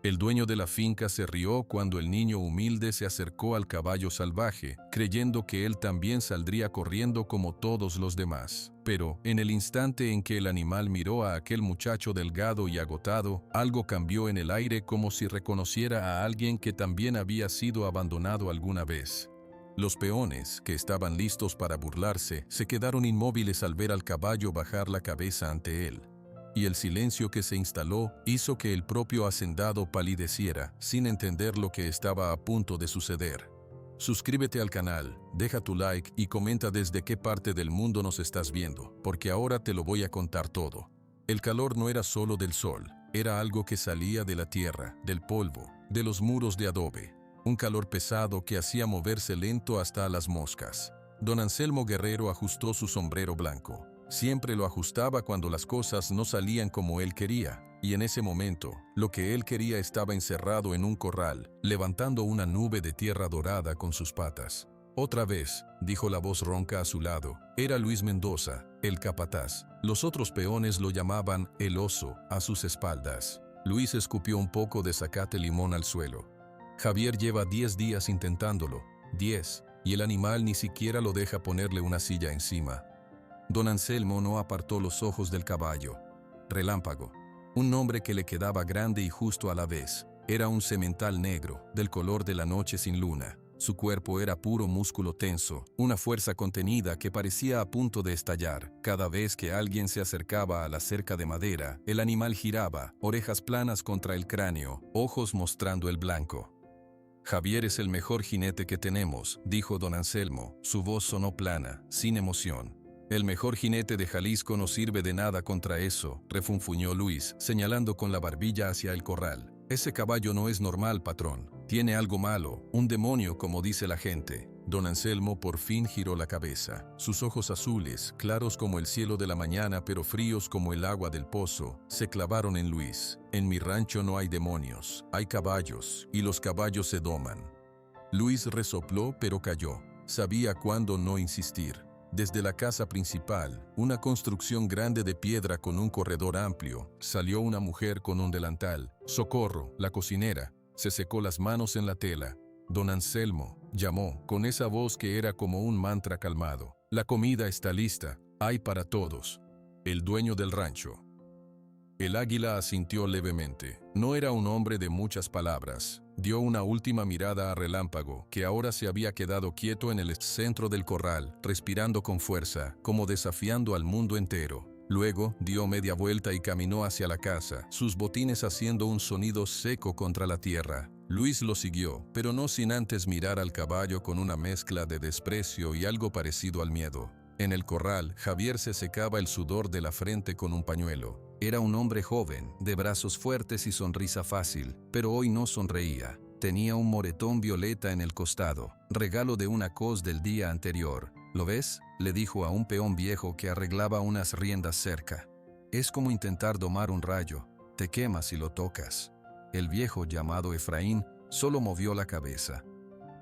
El dueño de la finca se rió cuando el niño humilde se acercó al caballo salvaje, creyendo que él también saldría corriendo como todos los demás. Pero, en el instante en que el animal miró a aquel muchacho delgado y agotado, algo cambió en el aire como si reconociera a alguien que también había sido abandonado alguna vez. Los peones, que estaban listos para burlarse, se quedaron inmóviles al ver al caballo bajar la cabeza ante él. Y el silencio que se instaló hizo que el propio hacendado palideciera, sin entender lo que estaba a punto de suceder. Suscríbete al canal, deja tu like y comenta desde qué parte del mundo nos estás viendo, porque ahora te lo voy a contar todo. El calor no era solo del sol, era algo que salía de la tierra, del polvo, de los muros de adobe. Un calor pesado que hacía moverse lento hasta a las moscas. Don Anselmo Guerrero ajustó su sombrero blanco. Siempre lo ajustaba cuando las cosas no salían como él quería, y en ese momento, lo que él quería estaba encerrado en un corral, levantando una nube de tierra dorada con sus patas. Otra vez, dijo la voz ronca a su lado, era Luis Mendoza, el capataz. Los otros peones lo llamaban el oso, a sus espaldas. Luis escupió un poco de zacate limón al suelo. Javier lleva 10 días intentándolo, 10, y el animal ni siquiera lo deja ponerle una silla encima. Don Anselmo no apartó los ojos del caballo. Relámpago, un nombre que le quedaba grande y justo a la vez. Era un semental negro, del color de la noche sin luna. Su cuerpo era puro músculo tenso, una fuerza contenida que parecía a punto de estallar. Cada vez que alguien se acercaba a la cerca de madera, el animal giraba, orejas planas contra el cráneo, ojos mostrando el blanco. Javier es el mejor jinete que tenemos, dijo don Anselmo. Su voz sonó plana, sin emoción. El mejor jinete de Jalisco no sirve de nada contra eso, refunfuñó Luis, señalando con la barbilla hacia el corral. Ese caballo no es normal, patrón. Tiene algo malo, un demonio como dice la gente. Don Anselmo por fin giró la cabeza. Sus ojos azules, claros como el cielo de la mañana pero fríos como el agua del pozo, se clavaron en Luis. En mi rancho no hay demonios, hay caballos, y los caballos se doman. Luis resopló pero calló. Sabía cuándo no insistir. Desde la casa principal, una construcción grande de piedra con un corredor amplio, salió una mujer con un delantal. «Socorro, la cocinera». Se secó las manos en la tela. Don Anselmo llamó, con esa voz que era como un mantra calmado. «La comida está lista, hay para todos». El dueño del rancho. El águila asintió levemente. No era un hombre de muchas palabras. Dio una última mirada a Relámpago, que ahora se había quedado quieto en el centro del corral, respirando con fuerza, como desafiando al mundo entero. Luego, dio media vuelta y caminó hacia la casa, sus botines haciendo un sonido seco contra la tierra. Luis lo siguió, pero no sin antes mirar al caballo con una mezcla de desprecio y algo parecido al miedo. En el corral, Javier se secaba el sudor de la frente con un pañuelo. Era un hombre joven, de brazos fuertes y sonrisa fácil, pero hoy no sonreía. Tenía un moretón violeta en el costado, regalo de una cos del día anterior. ¿Lo ves?, le dijo a un peón viejo que arreglaba unas riendas cerca. Es como intentar domar un rayo, te quemas si lo tocas. El viejo, llamado Efraín, solo movió la cabeza.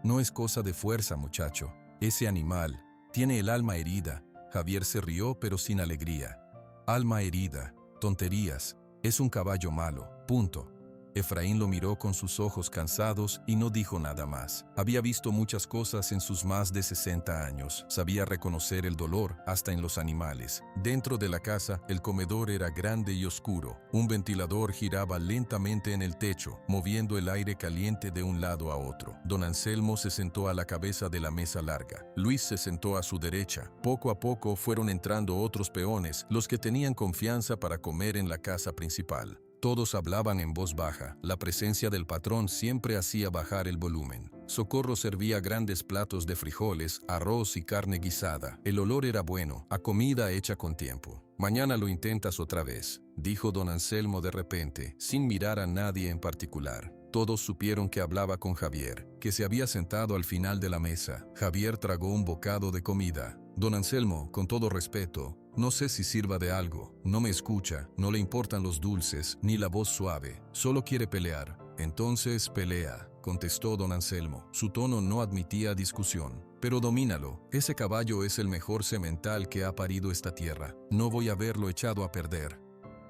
No es cosa de fuerza, muchacho. Ese animal tiene el alma herida. Javier se rió, pero sin alegría. Alma herida. Tonterías, es un caballo malo, punto. Efraín lo miró con sus ojos cansados y no dijo nada más. Había visto muchas cosas en sus más de 60 años. Sabía reconocer el dolor hasta en los animales. Dentro de la casa, el comedor era grande y oscuro. Un ventilador giraba lentamente en el techo, moviendo el aire caliente de un lado a otro. Don Anselmo se sentó a la cabeza de la mesa larga. Luis se sentó a su derecha. Poco a poco fueron entrando otros peones, los que tenían confianza para comer en la casa principal. Todos hablaban en voz baja. La presencia del patrón siempre hacía bajar el volumen. Socorro servía grandes platos de frijoles, arroz y carne guisada. El olor era bueno, a comida hecha con tiempo. «Mañana lo intentas otra vez», dijo don Anselmo de repente, sin mirar a nadie en particular. Todos supieron que hablaba con Javier, que se había sentado al final de la mesa. Javier tragó un bocado de comida. «Don Anselmo, con todo respeto, no sé si sirva de algo. No me escucha, no le importan los dulces, ni la voz suave. Solo quiere pelear». «Entonces pelea», contestó don Anselmo. Su tono no admitía discusión. «Pero domínalo. Ese caballo es el mejor semental que ha parido esta tierra. No voy a verlo echado a perder».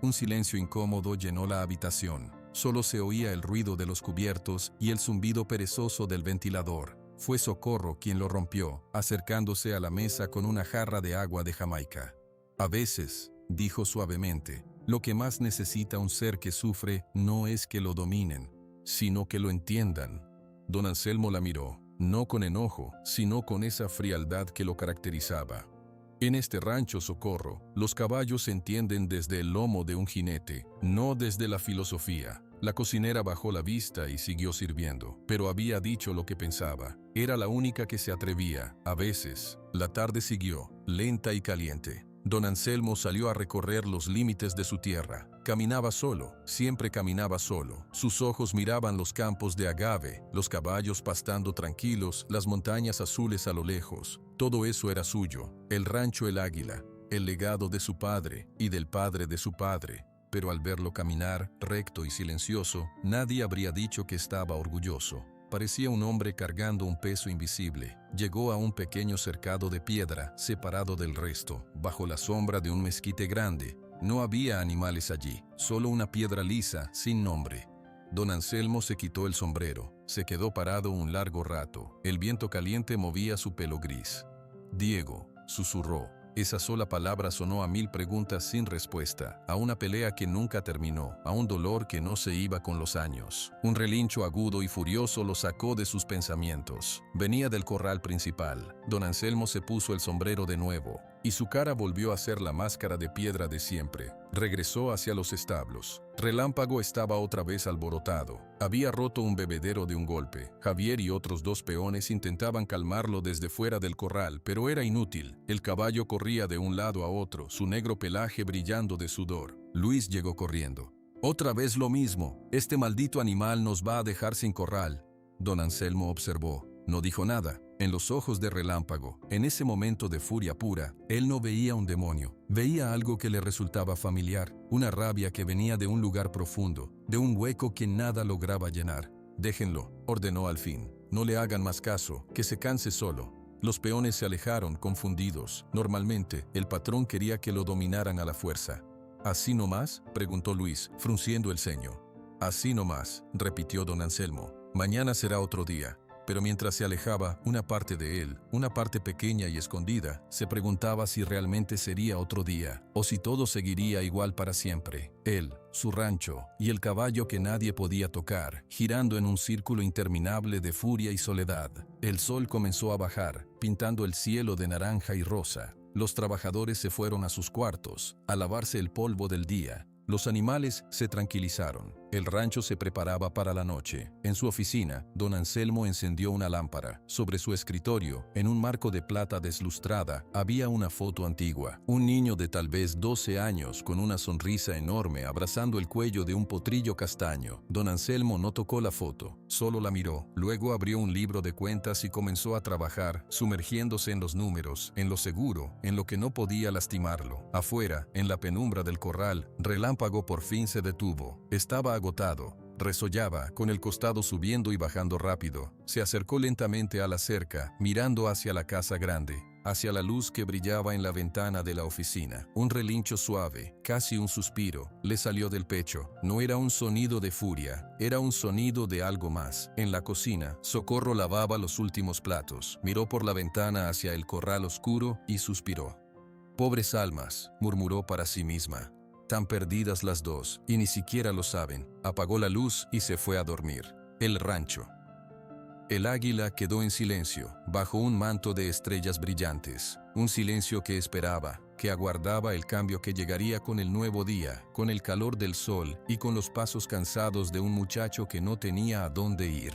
Un silencio incómodo llenó la habitación. Solo se oía el ruido de los cubiertos y el zumbido perezoso del ventilador. Fue Socorro quien lo rompió, acercándose a la mesa con una jarra de agua de Jamaica. A veces, dijo suavemente, lo que más necesita un ser que sufre no es que lo dominen, sino que lo entiendan. Don Anselmo la miró, no con enojo, sino con esa frialdad que lo caracterizaba. En este rancho, Socorro, los caballos se entienden desde el lomo de un jinete, no desde la filosofía. La cocinera bajó la vista y siguió sirviendo, pero había dicho lo que pensaba. Era la única que se atrevía. A veces, la tarde siguió, lenta y caliente. Don Anselmo salió a recorrer los límites de su tierra. Caminaba solo, siempre caminaba solo. Sus ojos miraban los campos de agave, los caballos pastando tranquilos, las montañas azules a lo lejos. Todo eso era suyo, el rancho El Águila, el legado de su padre y del padre de su padre. Pero al verlo caminar, recto y silencioso, nadie habría dicho que estaba orgulloso. Parecía un hombre cargando un peso invisible. Llegó a un pequeño cercado de piedra, separado del resto, bajo la sombra de un mezquite grande. No había animales allí, solo una piedra lisa, sin nombre. Don Anselmo se quitó el sombrero, se quedó parado un largo rato. El viento caliente movía su pelo gris. «Diego», susurró. Esa sola palabra sonó a 1000 preguntas sin respuesta, a una pelea que nunca terminó, a un dolor que no se iba con los años. Un relincho agudo y furioso lo sacó de sus pensamientos. Venía del corral principal. Don Anselmo se puso el sombrero de nuevo, y su cara volvió a ser la máscara de piedra de siempre. Regresó hacia los establos. Relámpago estaba otra vez alborotado. Había roto un bebedero de un golpe. Javier y otros 2 peones intentaban calmarlo desde fuera del corral, pero era inútil. El caballo corría de un lado a otro, su negro pelaje brillando de sudor. Luis llegó corriendo. «Otra vez lo mismo. Este maldito animal nos va a dejar sin corral». Don Anselmo observó. No dijo nada. En los ojos de Relámpago, en ese momento de furia pura, él no veía un demonio. Veía algo que le resultaba familiar, una rabia que venía de un lugar profundo, de un hueco que nada lograba llenar. «Déjenlo», ordenó al fin. «No le hagan más caso, que se canse solo». Los peones se alejaron, confundidos. Normalmente, el patrón quería que lo dominaran a la fuerza. «¿Así nomás?», preguntó Luis, frunciendo el ceño. «Así nomás», repitió don Anselmo. «Mañana será otro día». Pero mientras se alejaba, una parte de él, una parte pequeña y escondida, se preguntaba si realmente sería otro día, o si todo seguiría igual para siempre. Él, su rancho, y el caballo que nadie podía tocar, girando en un círculo interminable de furia y soledad. El sol comenzó a bajar, pintando el cielo de naranja y rosa. Los trabajadores se fueron a sus cuartos, a lavarse el polvo del día. Los animales se tranquilizaron. El rancho se preparaba para la noche. En su oficina, don Anselmo encendió una lámpara. Sobre su escritorio, en un marco de plata deslustrada, había una foto antigua. Un niño de tal vez 12 años, con una sonrisa enorme, abrazando el cuello de un potrillo castaño. Don Anselmo no tocó la foto, solo la miró. Luego abrió un libro de cuentas y comenzó a trabajar, sumergiéndose en los números, en lo seguro, en lo que no podía lastimarlo. Afuera, en la penumbra del corral, Relámpago por fin se detuvo. Estaba agotado. Resollaba, con el costado subiendo y bajando rápido. Se acercó lentamente a la cerca, mirando hacia la casa grande, hacia la luz que brillaba en la ventana de la oficina. Un relincho suave, casi un suspiro, le salió del pecho. No era un sonido de furia, era un sonido de algo más. En la cocina, Socorro lavaba los últimos platos. Miró por la ventana hacia el corral oscuro y suspiró. «Pobres almas», murmuró para sí misma. «Tan perdidas las dos, y ni siquiera lo saben». Apagó la luz y se fue a dormir. El rancho. El águila quedó en silencio, bajo un manto de estrellas brillantes. Un silencio que esperaba, que aguardaba el cambio que llegaría con el nuevo día, con el calor del sol y con los pasos cansados de un muchacho que no tenía a dónde ir.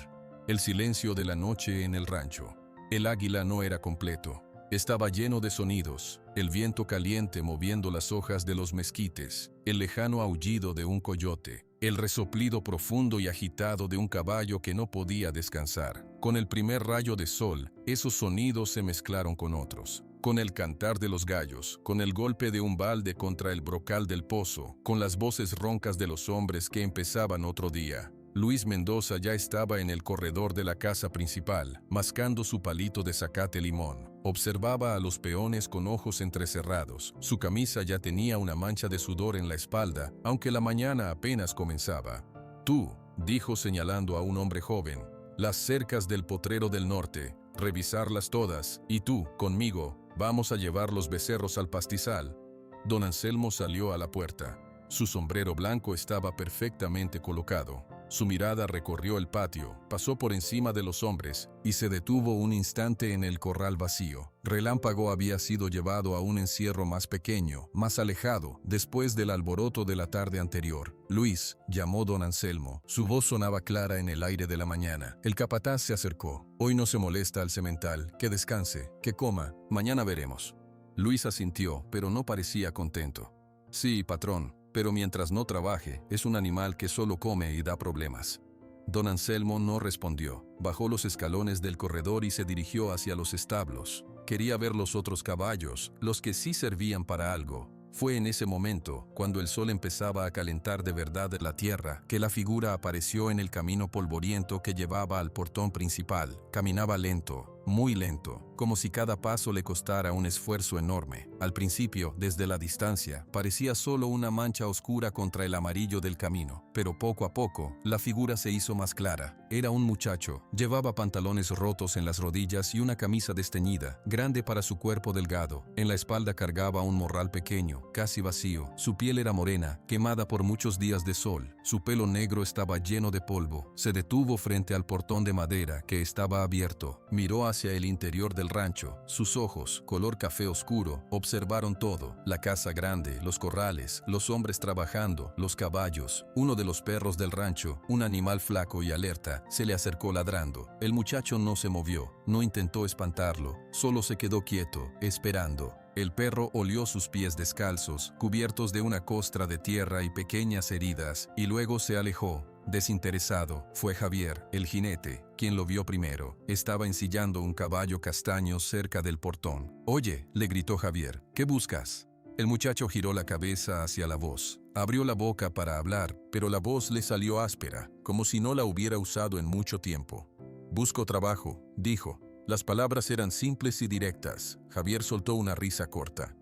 El silencio de la noche en el rancho. El águila no era completo. Estaba lleno de sonidos, el viento caliente moviendo las hojas de los mezquites, el lejano aullido de un coyote, el resoplido profundo y agitado de un caballo que no podía descansar. Con el primer rayo de sol, esos sonidos se mezclaron con otros, con el cantar de los gallos, con el golpe de un balde contra el brocal del pozo, con las voces roncas de los hombres que empezaban otro día. Luis Mendoza ya estaba en el corredor de la casa principal, mascando su palito de zacate limón. Observaba a los peones con ojos entrecerrados. Su camisa ya tenía una mancha de sudor en la espalda, aunque la mañana apenas comenzaba. Tú, dijo señalando a un hombre joven, las cercas del potrero del norte, revisarlas todas, y tú, conmigo, vamos a llevar los becerros al pastizal. Don Anselmo salió a la puerta. Su sombrero blanco estaba perfectamente colocado. Su mirada recorrió el patio, pasó por encima de los hombres y se detuvo un instante en el corral vacío. Relámpago había sido llevado a un encierro más pequeño, más alejado, después del alboroto de la tarde anterior. Luis, llamó don Anselmo. Su voz sonaba clara en el aire de la mañana. El capataz se acercó. Hoy no se molesta al semental, que descanse, que coma, mañana veremos. Luis asintió, pero no parecía contento. Sí, patrón. Pero mientras no trabaje, es un animal que solo come y da problemas. Don Anselmo no respondió. Bajó los escalones del corredor y se dirigió hacia los establos. Quería ver los otros caballos, los que sí servían para algo. Fue en ese momento, cuando el sol empezaba a calentar de verdad la tierra, que la figura apareció en el camino polvoriento que llevaba al portón principal. Caminaba lento, muy lento, como si cada paso le costara un esfuerzo enorme. Al principio, desde la distancia, parecía solo una mancha oscura contra el amarillo del camino, pero poco a poco, la figura se hizo más clara. Era un muchacho, llevaba pantalones rotos en las rodillas y una camisa desteñida, grande para su cuerpo delgado. En la espalda cargaba un morral pequeño, casi vacío. Su piel era morena, quemada por muchos días de sol. Su pelo negro estaba lleno de polvo. Se detuvo frente al portón de madera que estaba abierto. Miró hacia el interior del rancho. Sus ojos, color café oscuro, observaron todo. La casa grande, los corrales, los hombres trabajando, los caballos. Uno de los perros del rancho, un animal flaco y alerta, se le acercó ladrando. El muchacho no se movió, no intentó espantarlo, solo se quedó quieto, esperando. El perro olió sus pies descalzos, cubiertos de una costra de tierra y pequeñas heridas, y luego se alejó. Desinteresado, fue Javier, el jinete, quien lo vio primero. Estaba ensillando un caballo castaño cerca del portón. «Oye», le gritó Javier, «¿qué buscas?». El muchacho giró la cabeza hacia la voz. Abrió la boca para hablar, pero la voz le salió áspera, como si no la hubiera usado en mucho tiempo. «Busco trabajo», dijo. Las palabras eran simples y directas. Javier soltó una risa corta.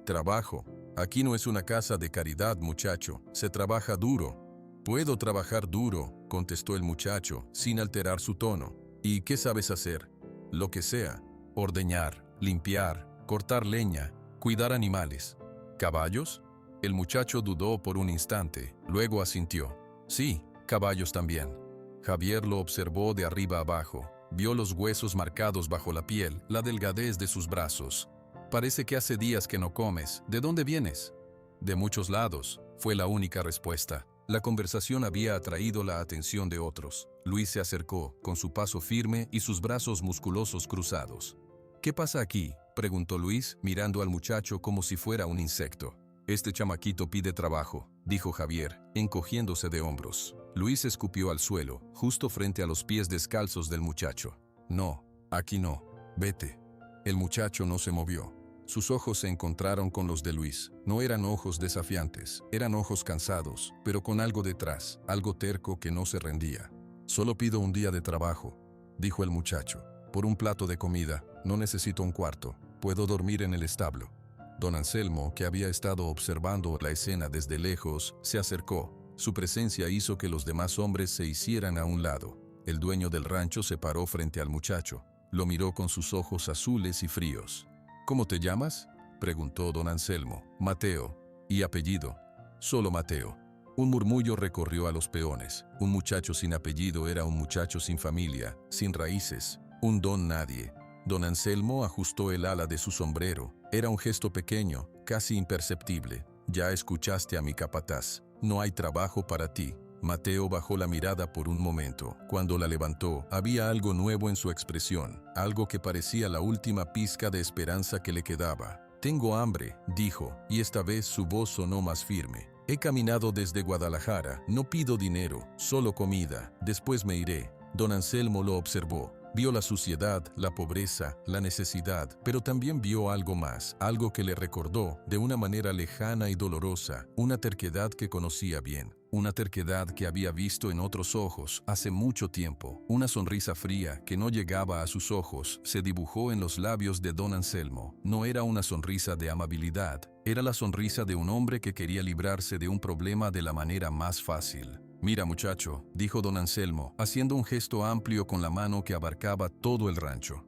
«Trabajo. Aquí no es una casa de caridad, muchacho. Se trabaja duro». «Puedo trabajar duro», contestó el muchacho, sin alterar su tono. «¿Y qué sabes hacer?». «Lo que sea. Ordeñar, limpiar, cortar leña, cuidar animales». «¿Caballos?». El muchacho dudó por un instante, luego asintió. «Sí, caballos también». Javier lo observó de arriba abajo. Vio los huesos marcados bajo la piel, la delgadez de sus brazos. «Parece que hace días que no comes. ¿De dónde vienes?». «De muchos lados», fue la única respuesta. La conversación había atraído la atención de otros. Luis se acercó, con su paso firme y sus brazos musculosos cruzados. «¿Qué pasa aquí?», preguntó Luis, mirando al muchacho como si fuera un insecto. «Este chamaquito pide trabajo», dijo Javier, encogiéndose de hombros. Luis escupió al suelo, justo frente a los pies descalzos del muchacho. «No, aquí no. Vete». El muchacho no se movió. Sus ojos se encontraron con los de Luis. No eran ojos desafiantes, eran ojos cansados, pero con algo detrás, algo terco que no se rendía. «Solo pido un día de trabajo», dijo el muchacho. «Por un plato de comida, no necesito un cuarto. Puedo dormir en el establo». Don Anselmo, que había estado observando la escena desde lejos, se acercó. Su presencia hizo que los demás hombres se hicieran a un lado. El dueño del rancho se paró frente al muchacho. Lo miró con sus ojos azules y fríos. «¿Cómo te llamas?», preguntó don Anselmo. «Mateo». «¿Y apellido?». «Solo Mateo». Un murmullo recorrió a los peones. Un muchacho sin apellido era un muchacho sin familia, sin raíces, un don nadie. Don Anselmo ajustó el ala de su sombrero. Era un gesto pequeño, casi imperceptible. «Ya escuchaste a mi capataz. No hay trabajo para ti». Mateo bajó la mirada por un momento. Cuando la levantó, había algo nuevo en su expresión, algo que parecía la última pizca de esperanza que le quedaba. «Tengo hambre», dijo, y esta vez su voz sonó más firme. «He caminado desde Guadalajara, no pido dinero, solo comida, después me iré». Don Anselmo lo observó. Vio la suciedad, la pobreza, la necesidad, pero también vio algo más, algo que le recordó, de una manera lejana y dolorosa, una terquedad que conocía bien. Una terquedad que había visto en otros ojos hace mucho tiempo. Una sonrisa fría que no llegaba a sus ojos se dibujó en los labios de don Anselmo. No era una sonrisa de amabilidad, era la sonrisa de un hombre que quería librarse de un problema de la manera más fácil. Mira, muchacho, dijo don Anselmo, haciendo un gesto amplio con la mano que abarcaba todo el rancho.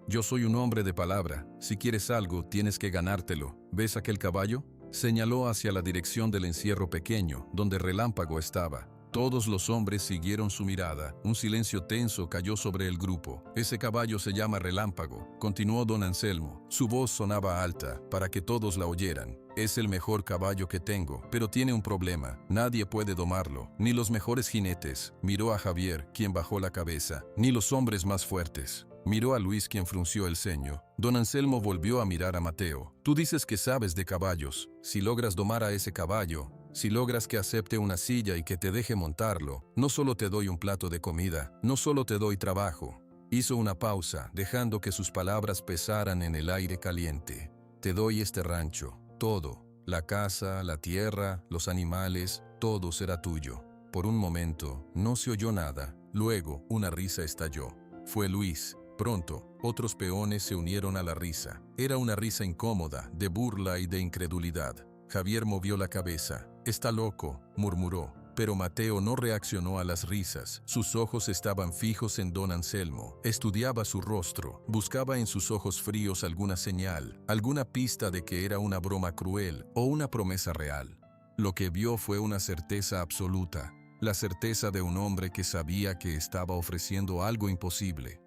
Yo soy un hombre de palabra. Si quieres algo, tienes que ganártelo. ¿Ves aquel caballo? Señaló hacia la dirección del encierro pequeño, donde Relámpago estaba. Todos los hombres siguieron su mirada. Un silencio tenso cayó sobre el grupo. Ese caballo se llama Relámpago, continuó don Anselmo. Su voz sonaba alta, para que todos la oyeran. Es el mejor caballo que tengo, pero tiene un problema. Nadie puede domarlo, ni los mejores jinetes. Miró a Javier, quien bajó la cabeza, ni los hombres más fuertes. Miró a Luis, quien frunció el ceño. Don Anselmo volvió a mirar a Mateo. Tú dices que sabes de caballos. Si logras domar a ese caballo, si logras que acepte una silla y que te deje montarlo, no solo te doy un plato de comida, no solo te doy trabajo. Hizo una pausa, dejando que sus palabras pesaran en el aire caliente. Te doy este rancho, todo, la casa, la tierra, los animales, todo será tuyo. Por un momento, no se oyó nada. Luego, una risa estalló. Fue Luis. Pronto, otros peones se unieron a la risa. Era una risa incómoda, de burla y de incredulidad. Javier movió la cabeza. «Está loco», murmuró. Pero Mateo no reaccionó a las risas. Sus ojos estaban fijos en don Anselmo. Estudiaba su rostro. Buscaba en sus ojos fríos alguna señal, alguna pista de que era una broma cruel o una promesa real. Lo que vio fue una certeza absoluta. La certeza de un hombre que sabía que estaba ofreciendo algo imposible.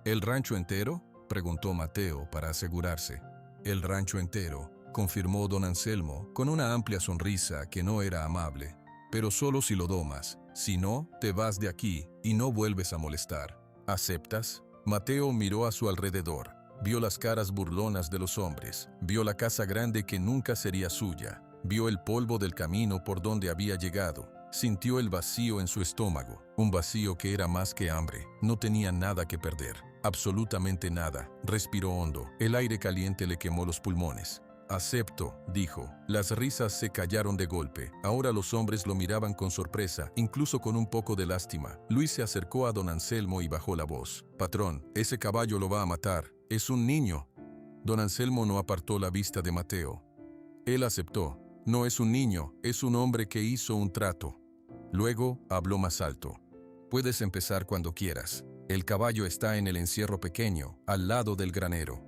¿El rancho entero?, preguntó Mateo para asegurarse. El rancho entero, confirmó don Anselmo, con una amplia sonrisa que no era amable. Pero solo si lo domas. Si no, te vas de aquí y no vuelves a molestar. ¿Aceptas? Mateo miró a su alrededor. Vio las caras burlonas de los hombres. Vio la casa grande que nunca sería suya. Vio el polvo del camino por donde había llegado. Sintió el vacío en su estómago, un vacío que era más que hambre. No tenía nada que perder, absolutamente nada. Respiró hondo, el aire caliente le quemó los pulmones. «Acepto», dijo. Las risas se callaron de golpe. Ahora los hombres lo miraban con sorpresa, incluso con un poco de lástima. Luis se acercó a don Anselmo y bajó la voz. «Patrón, ese caballo lo va a matar. Es un niño». Don Anselmo no apartó la vista de Mateo. Él aceptó. «No es un niño, es un hombre que hizo un trato». Luego habló más alto. «Puedes empezar cuando quieras. El caballo está en el encierro pequeño, al lado del granero».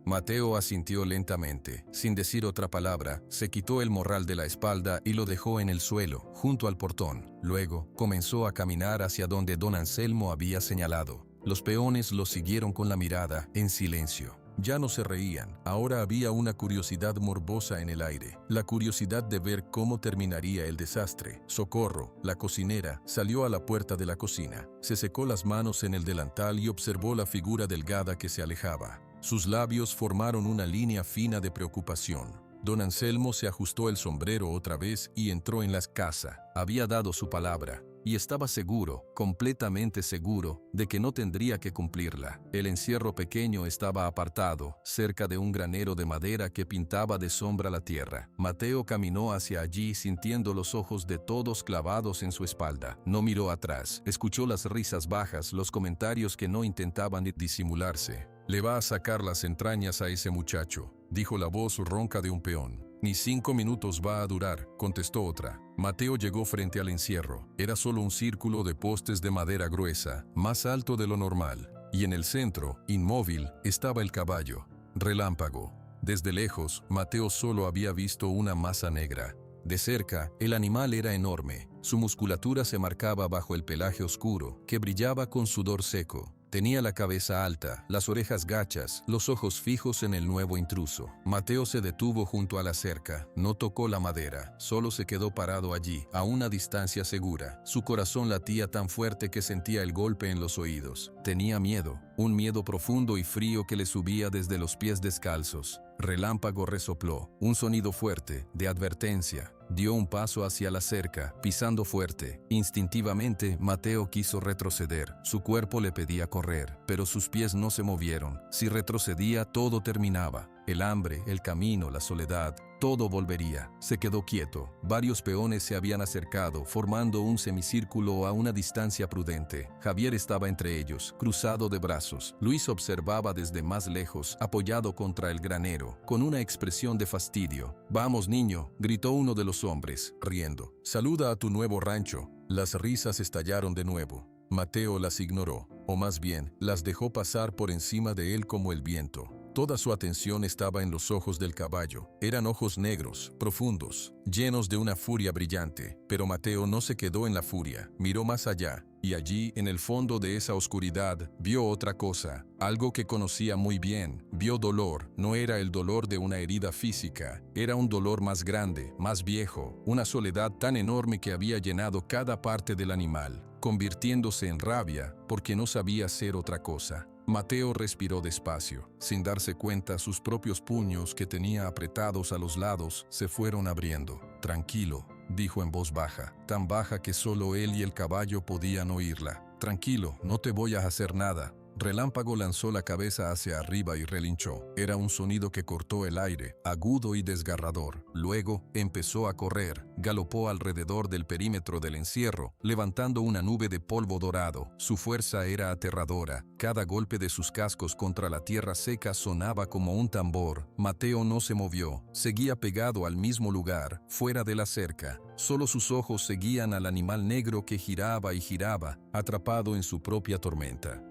Mateo asintió lentamente. Sin decir otra palabra, se quitó el morral de la espalda y lo dejó en el suelo, junto al portón. Luego, comenzó a caminar hacia donde don Anselmo había señalado. Los peones lo siguieron con la mirada, en silencio. Ya no se reían, ahora había una curiosidad morbosa en el aire, la curiosidad de ver cómo terminaría el desastre. Socorro, la cocinera, salió a la puerta de la cocina. Se secó las manos en el delantal y observó la figura delgada que se alejaba. Sus labios formaron una línea fina de preocupación. Don Anselmo se ajustó el sombrero otra vez y entró en la casa. Había dado su palabra. Y estaba seguro, completamente seguro, de que no tendría que cumplirla. El encierro pequeño estaba apartado, cerca de un granero de madera que pintaba de sombra la tierra. Mateo caminó hacia allí sintiendo los ojos de todos clavados en su espalda. No miró atrás, escuchó las risas bajas, los comentarios que no intentaban disimularse. «Le va a sacar las entrañas a ese muchacho», dijo la voz ronca de un peón. «Ni 5 minutos va a durar», contestó otra. Mateo llegó frente al encierro. Era solo un círculo de postes de madera gruesa, más alto de lo normal. Y en el centro, inmóvil, estaba el caballo. Relámpago. Desde lejos, Mateo solo había visto una masa negra. De cerca, el animal era enorme. Su musculatura se marcaba bajo el pelaje oscuro, que brillaba con sudor seco. Tenía la cabeza alta, las orejas gachas, los ojos fijos en el nuevo intruso. Mateo se detuvo junto a la cerca, no tocó la madera, solo se quedó parado allí, a una distancia segura. Su corazón latía tan fuerte que sentía el golpe en los oídos. Tenía miedo, un miedo profundo y frío que le subía desde los pies descalzos. Relámpago resopló, un sonido fuerte, de advertencia. Dio un paso hacia la cerca, pisando fuerte. Instintivamente, Mateo quiso retroceder. Su cuerpo le pedía correr, pero sus pies no se movieron. Si retrocedía, todo terminaba. El hambre, el camino, la soledad, todo volvería. Se quedó quieto. Varios peones se habían acercado, formando un semicírculo a una distancia prudente. Javier estaba entre ellos, cruzado de brazos. Luis observaba desde más lejos, apoyado contra el granero, con una expresión de fastidio. «Vamos, niño», gritó uno de los hombres, riendo. «Saluda a tu nuevo rancho». Las risas estallaron de nuevo. Mateo las ignoró, o más bien, las dejó pasar por encima de él como el viento. Toda su atención estaba en los ojos del caballo. Eran ojos negros, profundos, llenos de una furia brillante. Pero Mateo no se quedó en la furia, miró más allá, y allí, en el fondo de esa oscuridad, vio otra cosa, algo que conocía muy bien. Vio dolor. No era el dolor de una herida física, era un dolor más grande, más viejo, una soledad tan enorme que había llenado cada parte del animal, convirtiéndose en rabia, porque no sabía ser otra cosa. Mateo respiró despacio. Sin darse cuenta, sus propios puños que tenía apretados a los lados se fueron abriendo. «Tranquilo», dijo en voz baja, tan baja que solo él y el caballo podían oírla. «Tranquilo, no te voy a hacer nada». Relámpago lanzó la cabeza hacia arriba y relinchó. Era un sonido que cortó el aire, agudo y desgarrador. Luego empezó a correr. Galopó alrededor del perímetro del encierro, levantando una nube de polvo dorado. Su fuerza era aterradora. Cada golpe de sus cascos contra la tierra seca sonaba como un tambor. Mateo no se movió. Seguía pegado al mismo lugar, fuera de la cerca. Solo sus ojos seguían al animal negro que giraba y giraba, atrapado en su propia tormenta.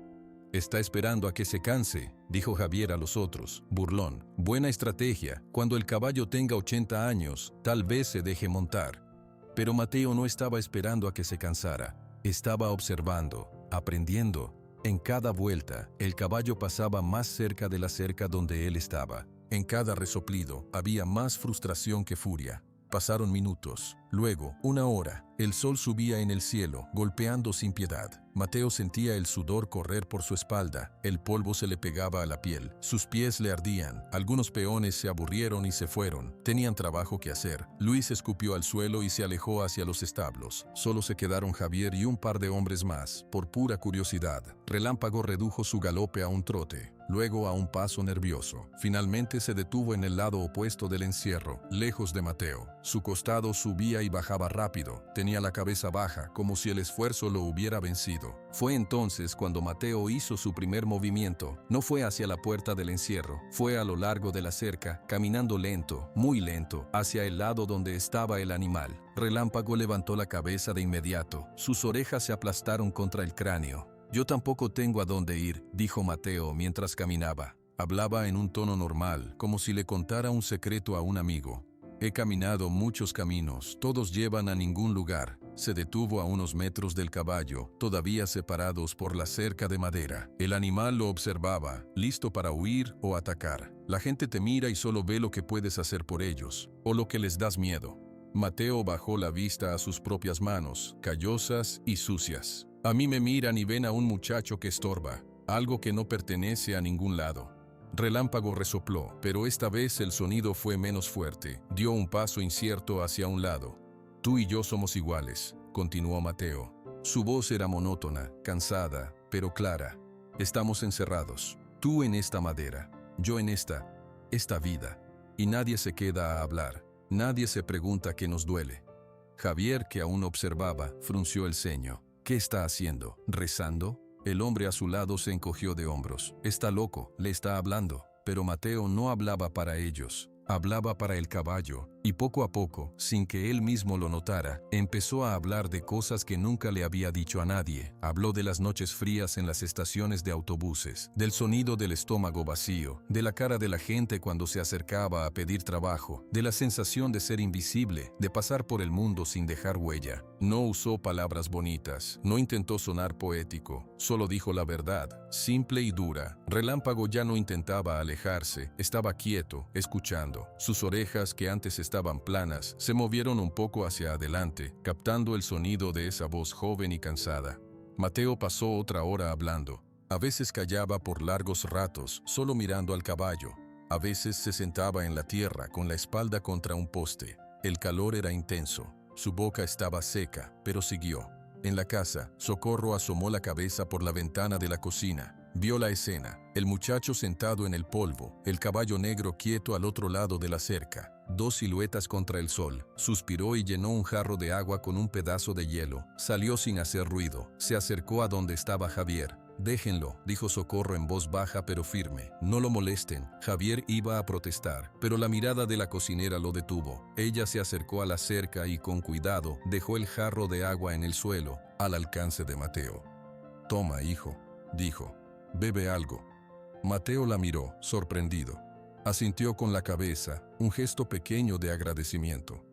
«Está esperando a que se canse», dijo Javier a los otros, burlón. «Buena estrategia. Cuando el caballo tenga 80 años, tal vez se deje montar». Pero Mateo no estaba esperando a que se cansara. Estaba observando, aprendiendo. En cada vuelta, el caballo pasaba más cerca de la cerca donde él estaba. En cada resoplido, había más frustración que furia. Pasaron minutos, luego una hora. El sol subía en el cielo, golpeando sin piedad. Mateo sentía el sudor correr por su espalda, el polvo se le pegaba a la piel, sus pies le ardían. Algunos peones se aburrieron y se fueron, tenían trabajo que hacer. Luis escupió al suelo y se alejó hacia los establos. Solo se quedaron Javier y un par de hombres más, por pura curiosidad. Relámpago redujo su galope a un trote, luego a un paso nervioso. Finalmente se detuvo en el lado opuesto del encierro, lejos de Mateo. Su costado subía y bajaba rápido, tenía la cabeza baja, como si el esfuerzo lo hubiera vencido. Fue entonces cuando Mateo hizo su primer movimiento. No fue hacia la puerta del encierro, fue a lo largo de la cerca, caminando lento, muy lento, hacia el lado donde estaba el animal. Relámpago levantó la cabeza de inmediato, sus orejas se aplastaron contra el cráneo. «Yo tampoco tengo a dónde ir», dijo Mateo mientras caminaba. Hablaba en un tono normal, como si le contara un secreto a un amigo. «He caminado muchos caminos, todos llevan a ningún lugar». Se detuvo a unos metros del caballo, todavía separados por la cerca de madera. El animal lo observaba, listo para huir o atacar. La gente te mira y solo ve lo que puedes hacer por ellos, o lo que les das miedo. Mateo bajó la vista a sus propias manos, callosas y sucias. «A mí me miran y ven a un muchacho que estorba, algo que no pertenece a ningún lado». Relámpago resopló, pero esta vez el sonido fue menos fuerte. Dio un paso incierto hacia un lado. «Tú y yo somos iguales», continuó Mateo. Su voz era monótona, cansada, pero clara. «Estamos encerrados. Tú en esta madera, yo en esta vida. Y nadie se queda a hablar. Nadie se pregunta qué nos duele». Javier, que aún observaba, frunció el ceño. «¿Qué está haciendo? ¿Rezando?» El hombre a su lado se encogió de hombros. «Está loco, le está hablando». Pero Mateo no hablaba para ellos, hablaba para el caballo, y poco a poco, sin que él mismo lo notara, empezó a hablar de cosas que nunca le había dicho a nadie. Habló de las noches frías en las estaciones de autobuses, del sonido del estómago vacío, de la cara de la gente cuando se acercaba a pedir trabajo, de la sensación de ser invisible, de pasar por el mundo sin dejar huella. No usó palabras bonitas, no intentó sonar poético, solo dijo la verdad, simple y dura. Relámpago ya no intentaba alejarse, estaba quieto, escuchando. Sus orejas, que antes estaban planas, se movieron un poco hacia adelante, captando el sonido de esa voz joven y cansada. Mateo pasó otra hora hablando. A veces callaba por largos ratos, solo mirando al caballo. A veces se sentaba en la tierra con la espalda contra un poste. El calor era intenso. Su boca estaba seca, pero siguió. En la casa, Socorro asomó la cabeza por la ventana de la cocina. Vio la escena, el muchacho sentado en el polvo, el caballo negro quieto al otro lado de la cerca, dos siluetas contra el sol. Suspiró y llenó un jarro de agua con un pedazo de hielo. Salió sin hacer ruido. Se acercó a donde estaba Javier. «Déjenlo», dijo Socorro en voz baja pero firme. «No lo molesten». Javier iba a protestar, pero la mirada de la cocinera lo detuvo. Ella se acercó a la cerca y con cuidado dejó el jarro de agua en el suelo, al alcance de Mateo. «Toma, hijo», dijo. «Bebe algo». Mateo la miró, sorprendido. Asintió con la cabeza, un gesto pequeño de agradecimiento.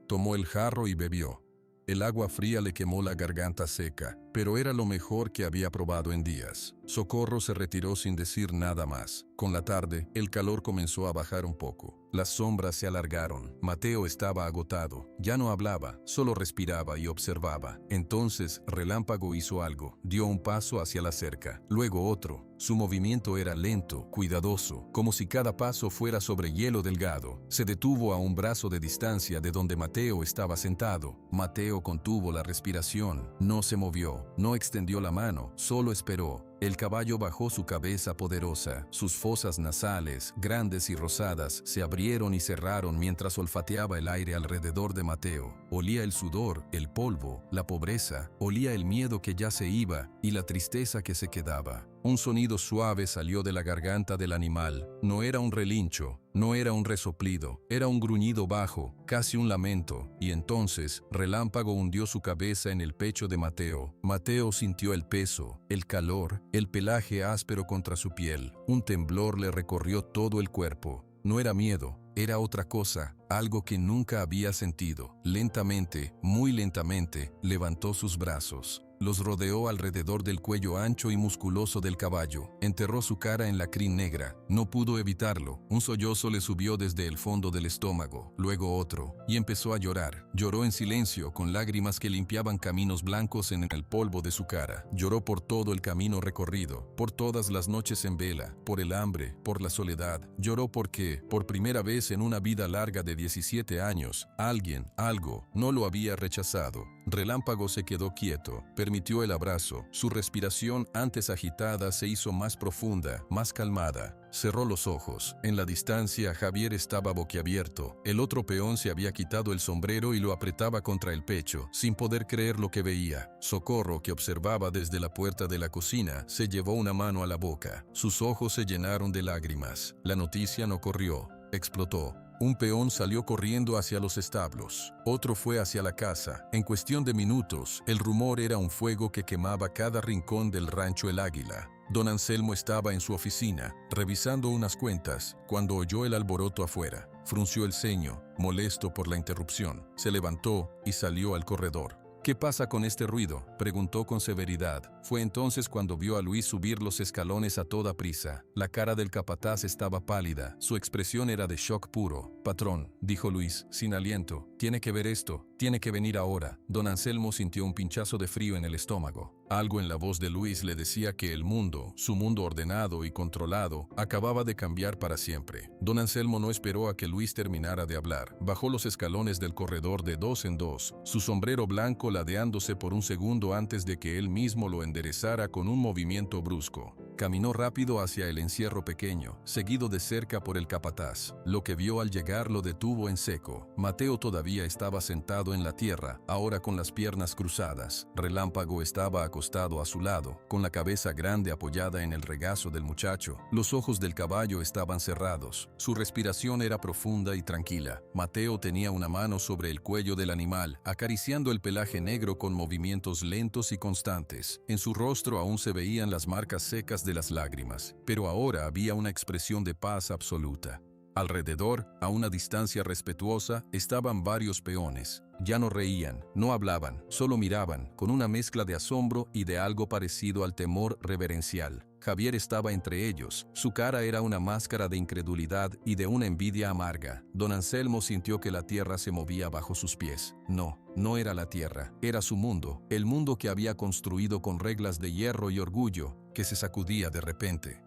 Tomó el jarro y bebió. El agua fría le quemó la garganta seca, pero era lo mejor que había probado en días. Socorro se retiró sin decir nada más. Con la tarde, el calor comenzó a bajar un poco. Las sombras se alargaron. Mateo estaba agotado. Ya no hablaba, solo respiraba y observaba. Entonces, Relámpago hizo algo. Dio un paso hacia la cerca, luego otro. Su movimiento era lento, cuidadoso, como si cada paso fuera sobre hielo delgado. Se detuvo a un brazo de distancia de donde Mateo estaba sentado. Mateo contuvo la respiración. No se movió, no extendió la mano, solo esperó. El caballo bajó su cabeza poderosa. Sus fosas nasales, grandes y rosadas, se abrieron y cerraron mientras olfateaba el aire alrededor de Mateo. Olía el sudor, el polvo, la pobreza, olía el miedo que ya se iba y la tristeza que se quedaba. Un sonido suave salió de la garganta del animal. No era un relincho, no era un resoplido, era un gruñido bajo, casi un lamento, y entonces Relámpago hundió su cabeza en el pecho de Mateo. Mateo sintió el peso, el calor, el pelaje áspero contra su piel. Un temblor le recorrió todo el cuerpo. No era miedo, era otra cosa, algo que nunca había sentido. Lentamente, muy lentamente, levantó sus brazos. Los rodeó alrededor del cuello ancho y musculoso del caballo. Enterró su cara en la crin negra. No pudo evitarlo. Un sollozo le subió desde el fondo del estómago, luego otro, y empezó a llorar. Lloró en silencio, con lágrimas que limpiaban caminos blancos en el polvo de su cara. Lloró por todo el camino recorrido, por todas las noches en vela, por el hambre, por la soledad. Lloró porque, por primera vez en una vida larga de 17 años, alguien, algo, no lo había rechazado. Relámpago se quedó quieto, permitió el abrazo. Su respiración, antes agitada, se hizo más profunda, más calmada. Cerró los ojos. En la distancia, Javier estaba boquiabierto. El otro peón se había quitado el sombrero y lo apretaba contra el pecho, sin poder creer lo que veía. Socorro, que observaba desde la puerta de la cocina, se llevó una mano a la boca. Sus ojos se llenaron de lágrimas. La noticia no corrió, explotó. Un peón salió corriendo hacia los establos, otro fue hacia la casa. En cuestión de minutos, el rumor era un fuego que quemaba cada rincón del rancho El Águila. Don Anselmo estaba en su oficina, revisando unas cuentas, cuando oyó el alboroto afuera. Frunció el ceño, molesto por la interrupción. Se levantó y salió al corredor. «¿Qué pasa con este ruido?», preguntó con severidad. Fue entonces cuando vio a Luis subir los escalones a toda prisa. La cara del capataz estaba pálida, su expresión era de shock puro. «Patrón», dijo Luis, sin aliento, «tiene que ver esto, tiene que venir ahora». Don Anselmo sintió un pinchazo de frío en el estómago. Algo en la voz de Luis le decía que el mundo, su mundo ordenado y controlado, acababa de cambiar para siempre. Don Anselmo no esperó a que Luis terminara de hablar. Bajó los escalones del corredor de dos en dos, su sombrero blanco ladeándose por un segundo antes de que él mismo lo enderezara con un movimiento brusco. Caminó rápido hacia el encierro pequeño, seguido de cerca por el capataz. Lo que vio al llegar lo detuvo en seco. Mateo todavía estaba sentado en la tierra, ahora con las piernas cruzadas. Relámpago estaba acostado a su lado, con la cabeza grande apoyada en el regazo del muchacho. Los ojos del caballo estaban cerrados. Su respiración era profunda y tranquila. Mateo tenía una mano sobre el cuello del animal, acariciando el pelaje negro con movimientos lentos y constantes. En su rostro aún se veían las marcas secas de las lágrimas, pero ahora había una expresión de paz absoluta. Alrededor, a una distancia respetuosa, estaban varios peones. Ya no reían, no hablaban, solo miraban, con una mezcla de asombro y de algo parecido al temor reverencial. Javier estaba entre ellos. Su cara era una máscara de incredulidad y de una envidia amarga. Don Anselmo sintió que la tierra se movía bajo sus pies. No era la tierra, era su mundo, el mundo que había construido con reglas de hierro y orgullo, que se sacudía de repente.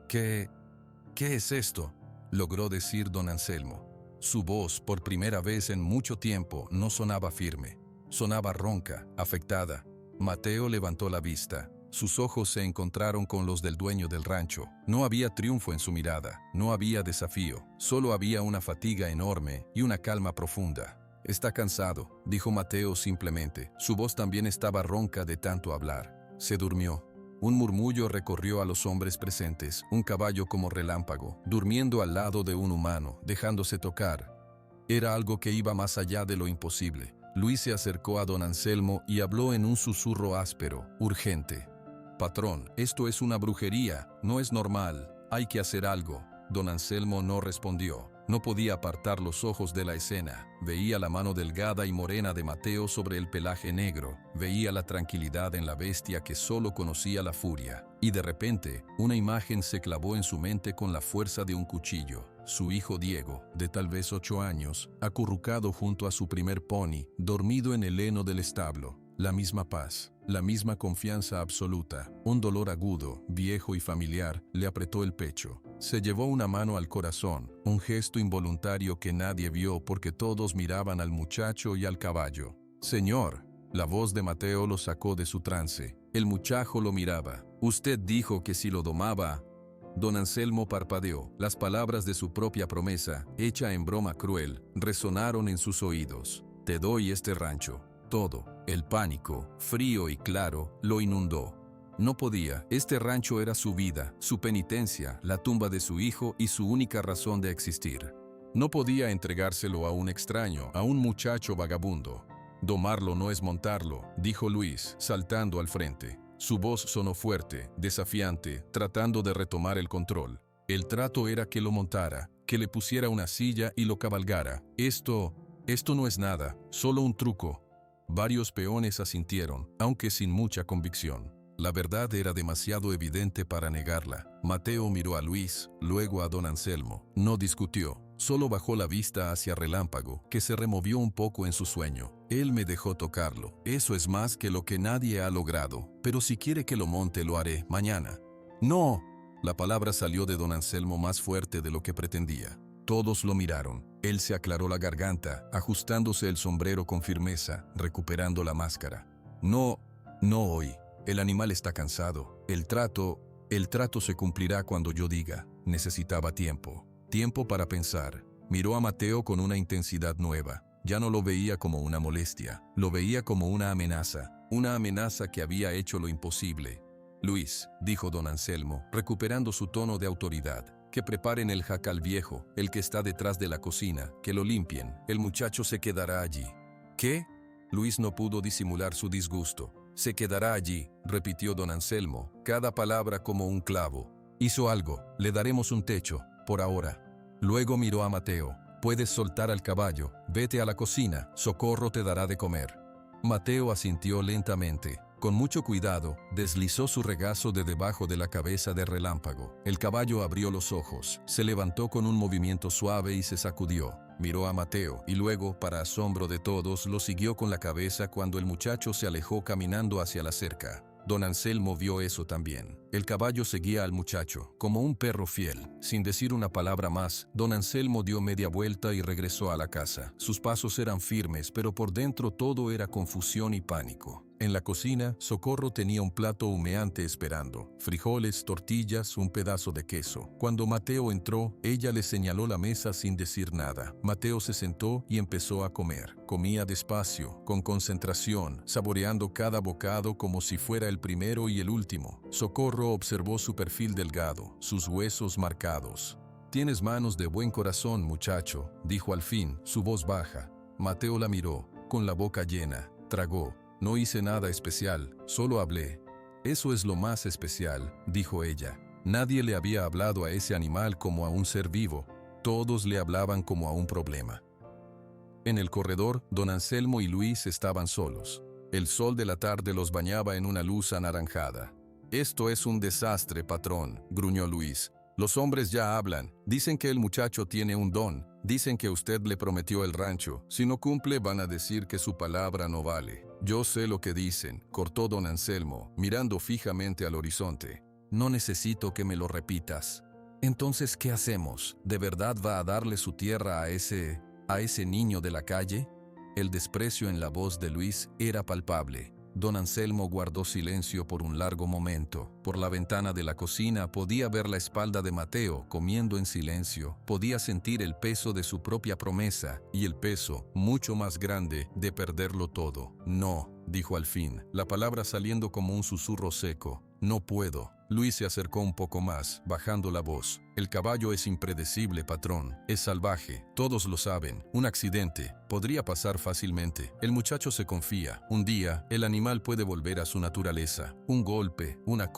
¿Qué es esto?», logró decir don Anselmo. Su voz, por primera vez en mucho tiempo, no sonaba firme. Sonaba ronca, afectada. Mateo levantó la vista. Sus ojos se encontraron con los del dueño del rancho. No había triunfo en su mirada, no había desafío, solo había una fatiga enorme y una calma profunda. «Está cansado», dijo Mateo simplemente. Su voz también estaba ronca de tanto hablar. Se durmió. Un murmullo recorrió a los hombres presentes, un caballo como relámpago, durmiendo al lado de un humano, dejándose tocar. Era algo que iba más allá de lo imposible. Luis se acercó a don Anselmo y habló en un susurro áspero, urgente. «Patrón, esto es una brujería, no es normal, hay que hacer algo». Don Anselmo no respondió. No podía apartar los ojos de la escena. Veía la mano delgada y morena de Mateo sobre el pelaje negro. Veía la tranquilidad en la bestia que solo conocía la furia. Y de repente, una imagen se clavó en su mente con la fuerza de un cuchillo. Su hijo Diego, de tal vez 8 años, acurrucado junto a su primer pony, dormido en el heno del establo. La misma paz, la misma confianza absoluta. Un dolor agudo, viejo y familiar, le apretó el pecho. Se llevó una mano al corazón, un gesto involuntario que nadie vio porque todos miraban al muchacho y al caballo. «Señor», la voz de Mateo lo sacó de su trance. El muchacho lo miraba. «Usted dijo que si lo domaba». Don Anselmo parpadeó. Las palabras de su propia promesa, hecha en broma cruel, resonaron en sus oídos. «Te doy este rancho». Todo, el pánico, frío y claro, lo inundó. No podía, este rancho era su vida, su penitencia, la tumba de su hijo y su única razón de existir. No podía entregárselo a un extraño, a un muchacho vagabundo. «Domarlo no es montarlo», dijo Luis, saltando al frente. Su voz sonó fuerte, desafiante, tratando de retomar el control. El trato era que lo montara, que le pusiera una silla y lo cabalgara. Esto no es nada, solo un truco». Varios peones asintieron, aunque sin mucha convicción. La verdad era demasiado evidente para negarla. Mateo miró a Luis, luego a don Anselmo. No discutió, solo bajó la vista hacia Relámpago, que se removió un poco en su sueño. «Él me dejó tocarlo. Eso es más que lo que nadie ha logrado. Pero si quiere que lo monte, lo haré mañana». «No». La palabra salió de don Anselmo más fuerte de lo que pretendía. Todos lo miraron. Él se aclaró la garganta, ajustándose el sombrero con firmeza, recuperando la máscara. «No hoy. El animal está cansado. El trato se cumplirá cuando yo diga». Necesitaba tiempo. Tiempo para pensar. Miró a Mateo con una intensidad nueva. Ya no lo veía como una molestia. Lo veía como una amenaza que había hecho lo imposible. «Luis», dijo don Anselmo, recuperando su tono de autoridad, «que preparen el jacal viejo, el que está detrás de la cocina, que lo limpien. El muchacho se quedará allí». «¿Qué?». Luis no pudo disimular su disgusto. «Se quedará allí», repitió don Anselmo, cada palabra como un clavo. «Hizo algo, le daremos un techo, por ahora». Luego miró a Mateo. «Puedes soltar al caballo, vete a la cocina, Socorro te dará de comer». Mateo asintió lentamente. Con mucho cuidado, deslizó su regazo de debajo de la cabeza de Relámpago. El caballo abrió los ojos, se levantó con un movimiento suave y se sacudió. Miró a Mateo y luego, para asombro de todos, lo siguió con la cabeza cuando el muchacho se alejó caminando hacia la cerca. Don Anselmo vio eso también. El caballo seguía al muchacho, como un perro fiel. Sin decir una palabra más, don Anselmo dio media vuelta y regresó a la casa. Sus pasos eran firmes, pero por dentro todo era confusión y pánico. En la cocina, Socorro tenía un plato humeante esperando. Frijoles, tortillas, un pedazo de queso. Cuando Mateo entró, ella le señaló la mesa sin decir nada. Mateo se sentó y empezó a comer. Comía despacio, con concentración, saboreando cada bocado como si fuera el primero y el último. Socorro observó su perfil delgado, sus huesos marcados. «Tienes manos de buen corazón, muchacho», dijo al fin, su voz baja. Mateo la miró, con la boca llena. Tragó. «No hice nada especial, solo hablé». «Eso es lo más especial», dijo ella. Nadie le había hablado a ese animal como a un ser vivo. Todos le hablaban como a un problema. En el corredor, don Anselmo y Luis estaban solos. El sol de la tarde los bañaba en una luz anaranjada. «Esto es un desastre, patrón», gruñó Luis. «Los hombres ya hablan. Dicen que el muchacho tiene un don. Dicen que usted le prometió el rancho. Si no cumple, van a decir que su palabra no vale». «Yo sé lo que dicen», cortó don Anselmo, mirando fijamente al horizonte. «No necesito que me lo repitas». «Entonces, ¿qué hacemos? ¿De verdad va a darle su tierra a ese niño de la calle?» El desprecio en la voz de Luis era palpable. Don Anselmo guardó silencio por un largo momento. Por la ventana de la cocina podía ver la espalda de Mateo comiendo en silencio. Podía sentir el peso de su propia promesa y el peso, mucho más grande, de perderlo todo. No, dijo al fin, la palabra saliendo como un susurro seco. No puedo. Luis se acercó un poco más, bajando la voz. El caballo es impredecible, patrón. Es salvaje. Todos lo saben. Un accidente. Podría pasar fácilmente. El muchacho se confía. Un día, el animal puede volver a su naturaleza. Un golpe, una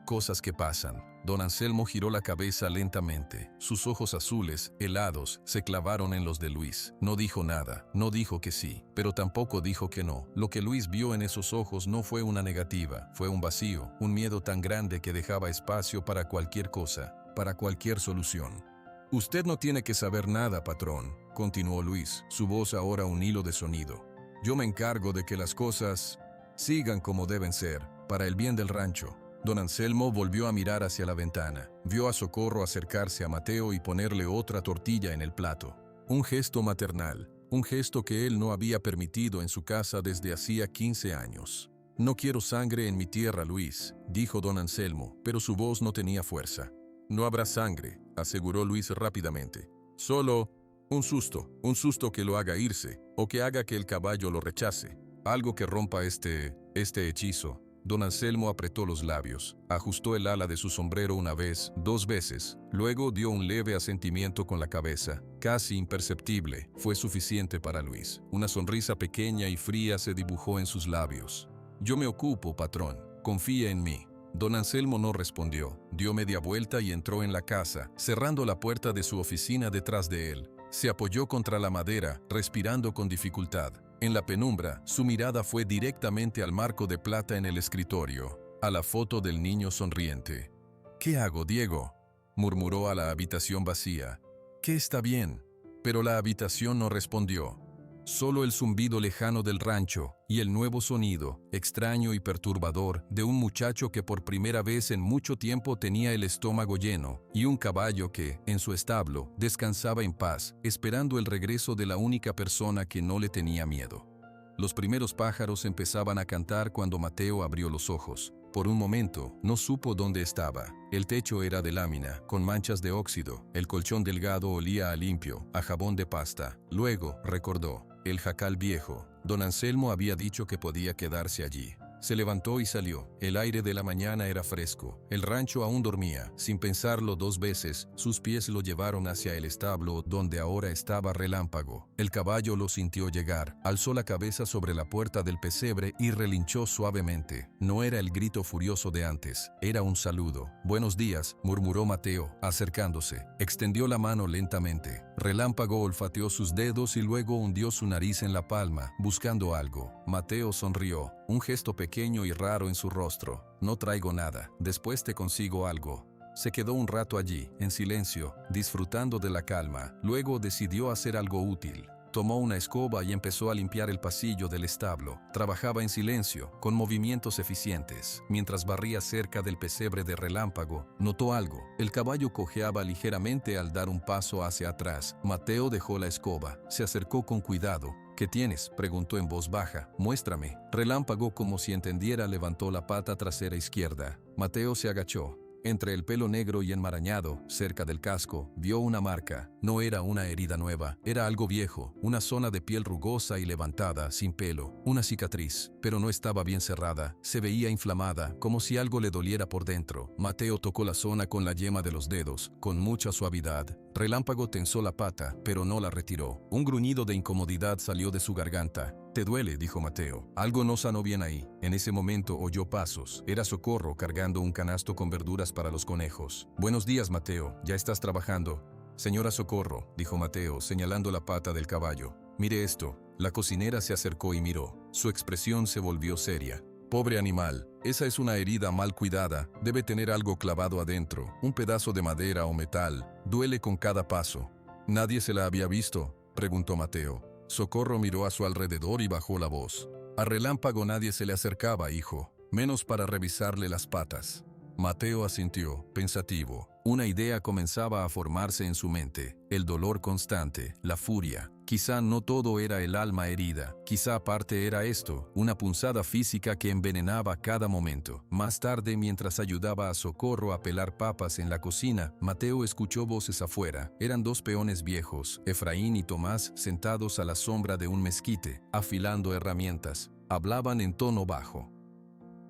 cosas que pasan. Don Anselmo giró la cabeza lentamente. Sus ojos azules, helados, se clavaron en los de Luis. No dijo nada, no dijo que sí, pero tampoco dijo que no. Lo que Luis vio en esos ojos no fue una negativa, fue un vacío, un miedo tan grande que dejaba espacio para cualquier cosa, para cualquier solución. Usted no tiene que saber nada, patrón, continuó Luis, su voz ahora un hilo de sonido. Yo me encargo de que las cosas sigan como deben ser, para el bien del rancho. Don Anselmo volvió a mirar hacia la ventana. Vio a Socorro acercarse a Mateo y ponerle otra tortilla en el plato. Un gesto maternal, un gesto que él no había permitido en su casa desde hacía 15 años. No quiero sangre en mi tierra, Luis, dijo don Anselmo, pero su voz no tenía fuerza. No habrá sangre, aseguró Luis rápidamente. Solo un susto que lo haga irse, o que haga que el caballo lo rechace. Algo que rompa este hechizo. Don Anselmo apretó los labios, ajustó el ala de su sombrero una vez, 2 veces, luego dio un leve asentimiento con la cabeza, casi imperceptible, fue suficiente para Luis. Una sonrisa pequeña y fría se dibujó en sus labios. Yo me ocupo, patrón, confía en mí. Don Anselmo no respondió, dio media vuelta y entró en la casa, cerrando la puerta de su oficina detrás de él. Se apoyó contra la madera, respirando con dificultad. En la penumbra, su mirada fue directamente al marco de plata en el escritorio, a la foto del niño sonriente. «¿Qué hago, Diego?», murmuró a la habitación vacía. «¿Qué está bien?». Pero la habitación no respondió. Solo el zumbido lejano del rancho y el nuevo sonido, extraño y perturbador, de un muchacho que por primera vez en mucho tiempo tenía el estómago lleno, y un caballo que, en su establo, descansaba en paz, esperando el regreso de la única persona que no le tenía miedo. Los primeros pájaros empezaban a cantar cuando Mateo abrió los ojos. Por un momento, no supo dónde estaba. El techo era de lámina, con manchas de óxido. El colchón delgado olía a limpio, a jabón de pasta. Luego, recordó. El jacal viejo. Don Anselmo había dicho que podía quedarse allí. Se levantó y salió. El aire de la mañana era fresco. El rancho aún dormía. Sin pensarlo 2 veces, sus pies lo llevaron hacia el establo donde ahora estaba Relámpago. El caballo lo sintió llegar. Alzó la cabeza sobre la puerta del pesebre y relinchó suavemente. No era el grito furioso de antes. Era un saludo. «Buenos días», murmuró Mateo, acercándose. Extendió la mano lentamente. Relámpago olfateó sus dedos y luego hundió su nariz en la palma, buscando algo. Mateo sonrió. Un gesto pequeño y raro en su rostro. «No traigo nada. Después te consigo algo». Se quedó un rato allí, en silencio, disfrutando de la calma. Luego decidió hacer algo útil. Tomó una escoba y empezó a limpiar el pasillo del establo. Trabajaba en silencio, con movimientos eficientes. Mientras barría cerca del pesebre de Relámpago, notó algo. El caballo cojeaba ligeramente al dar un paso hacia atrás. Mateo dejó la escoba. Se acercó con cuidado. «¿Qué tienes?», preguntó en voz baja. «Muéstrame». Relámpago, como si entendiera, levantó la pata trasera izquierda. Mateo se agachó. Entre el pelo negro y enmarañado, cerca del casco, vio una marca. No era una herida nueva, era algo viejo, una zona de piel rugosa y levantada, sin pelo, una cicatriz, pero no estaba bien cerrada, se veía inflamada, como si algo le doliera por dentro. Mateo tocó la zona con la yema de los dedos, con mucha suavidad. Relámpago tensó la pata, pero no la retiró. Un gruñido de incomodidad salió de su garganta. «Te duele», dijo Mateo. Algo no sanó bien ahí. En ese momento oyó pasos. Era Socorro cargando un canasto con verduras para los conejos. «Buenos días, Mateo. ¿Ya estás trabajando?» «Señora Socorro», dijo Mateo, señalando la pata del caballo. «Mire esto». La cocinera se acercó y miró. Su expresión se volvió seria. «Pobre animal. Esa es una herida mal cuidada. Debe tener algo clavado adentro. Un pedazo de madera o metal. Duele con cada paso». «¿Nadie se la había visto?», preguntó Mateo. Socorro miró a su alrededor y bajó la voz. «A Relámpago nadie se le acercaba, hijo, menos para revisarle las patas». Mateo asintió, pensativo. Una idea comenzaba a formarse en su mente. El dolor constante, la furia. Quizá no todo era el alma herida, quizá aparte era esto, una punzada física que envenenaba cada momento. Más tarde, mientras ayudaba a Socorro a pelar papas en la cocina, Mateo escuchó voces afuera. Eran dos peones viejos, Efraín y Tomás, sentados a la sombra de un mezquite, afilando herramientas. Hablaban en tono bajo.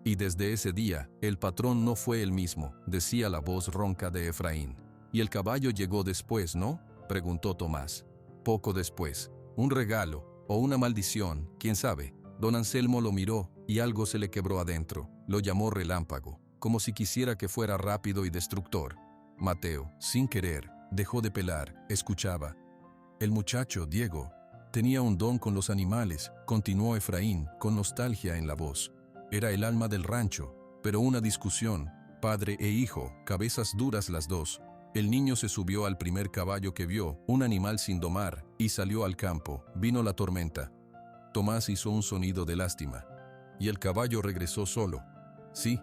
Y desde ese día, el patrón no fue el mismo, decía la voz ronca de Efraín. ¿Y el caballo llegó después, no?, preguntó Tomás. Poco después. Un regalo, o una maldición, quién sabe. Don Anselmo lo miró, y algo se le quebró adentro. Lo llamó relámpago, como si quisiera que fuera rápido y destructor. Mateo, sin querer, dejó de pelar, escuchaba. El muchacho, Diego, tenía un don con los animales, continuó Efraín, con nostalgia en la voz. Era el alma del rancho, pero una discusión, padre e hijo, cabezas duras las dos. El niño se subió al primer caballo que vio, un animal sin domar, y salió al campo. Vino la tormenta. Tomás hizo un sonido de lástima. Y el caballo regresó solo. Sí.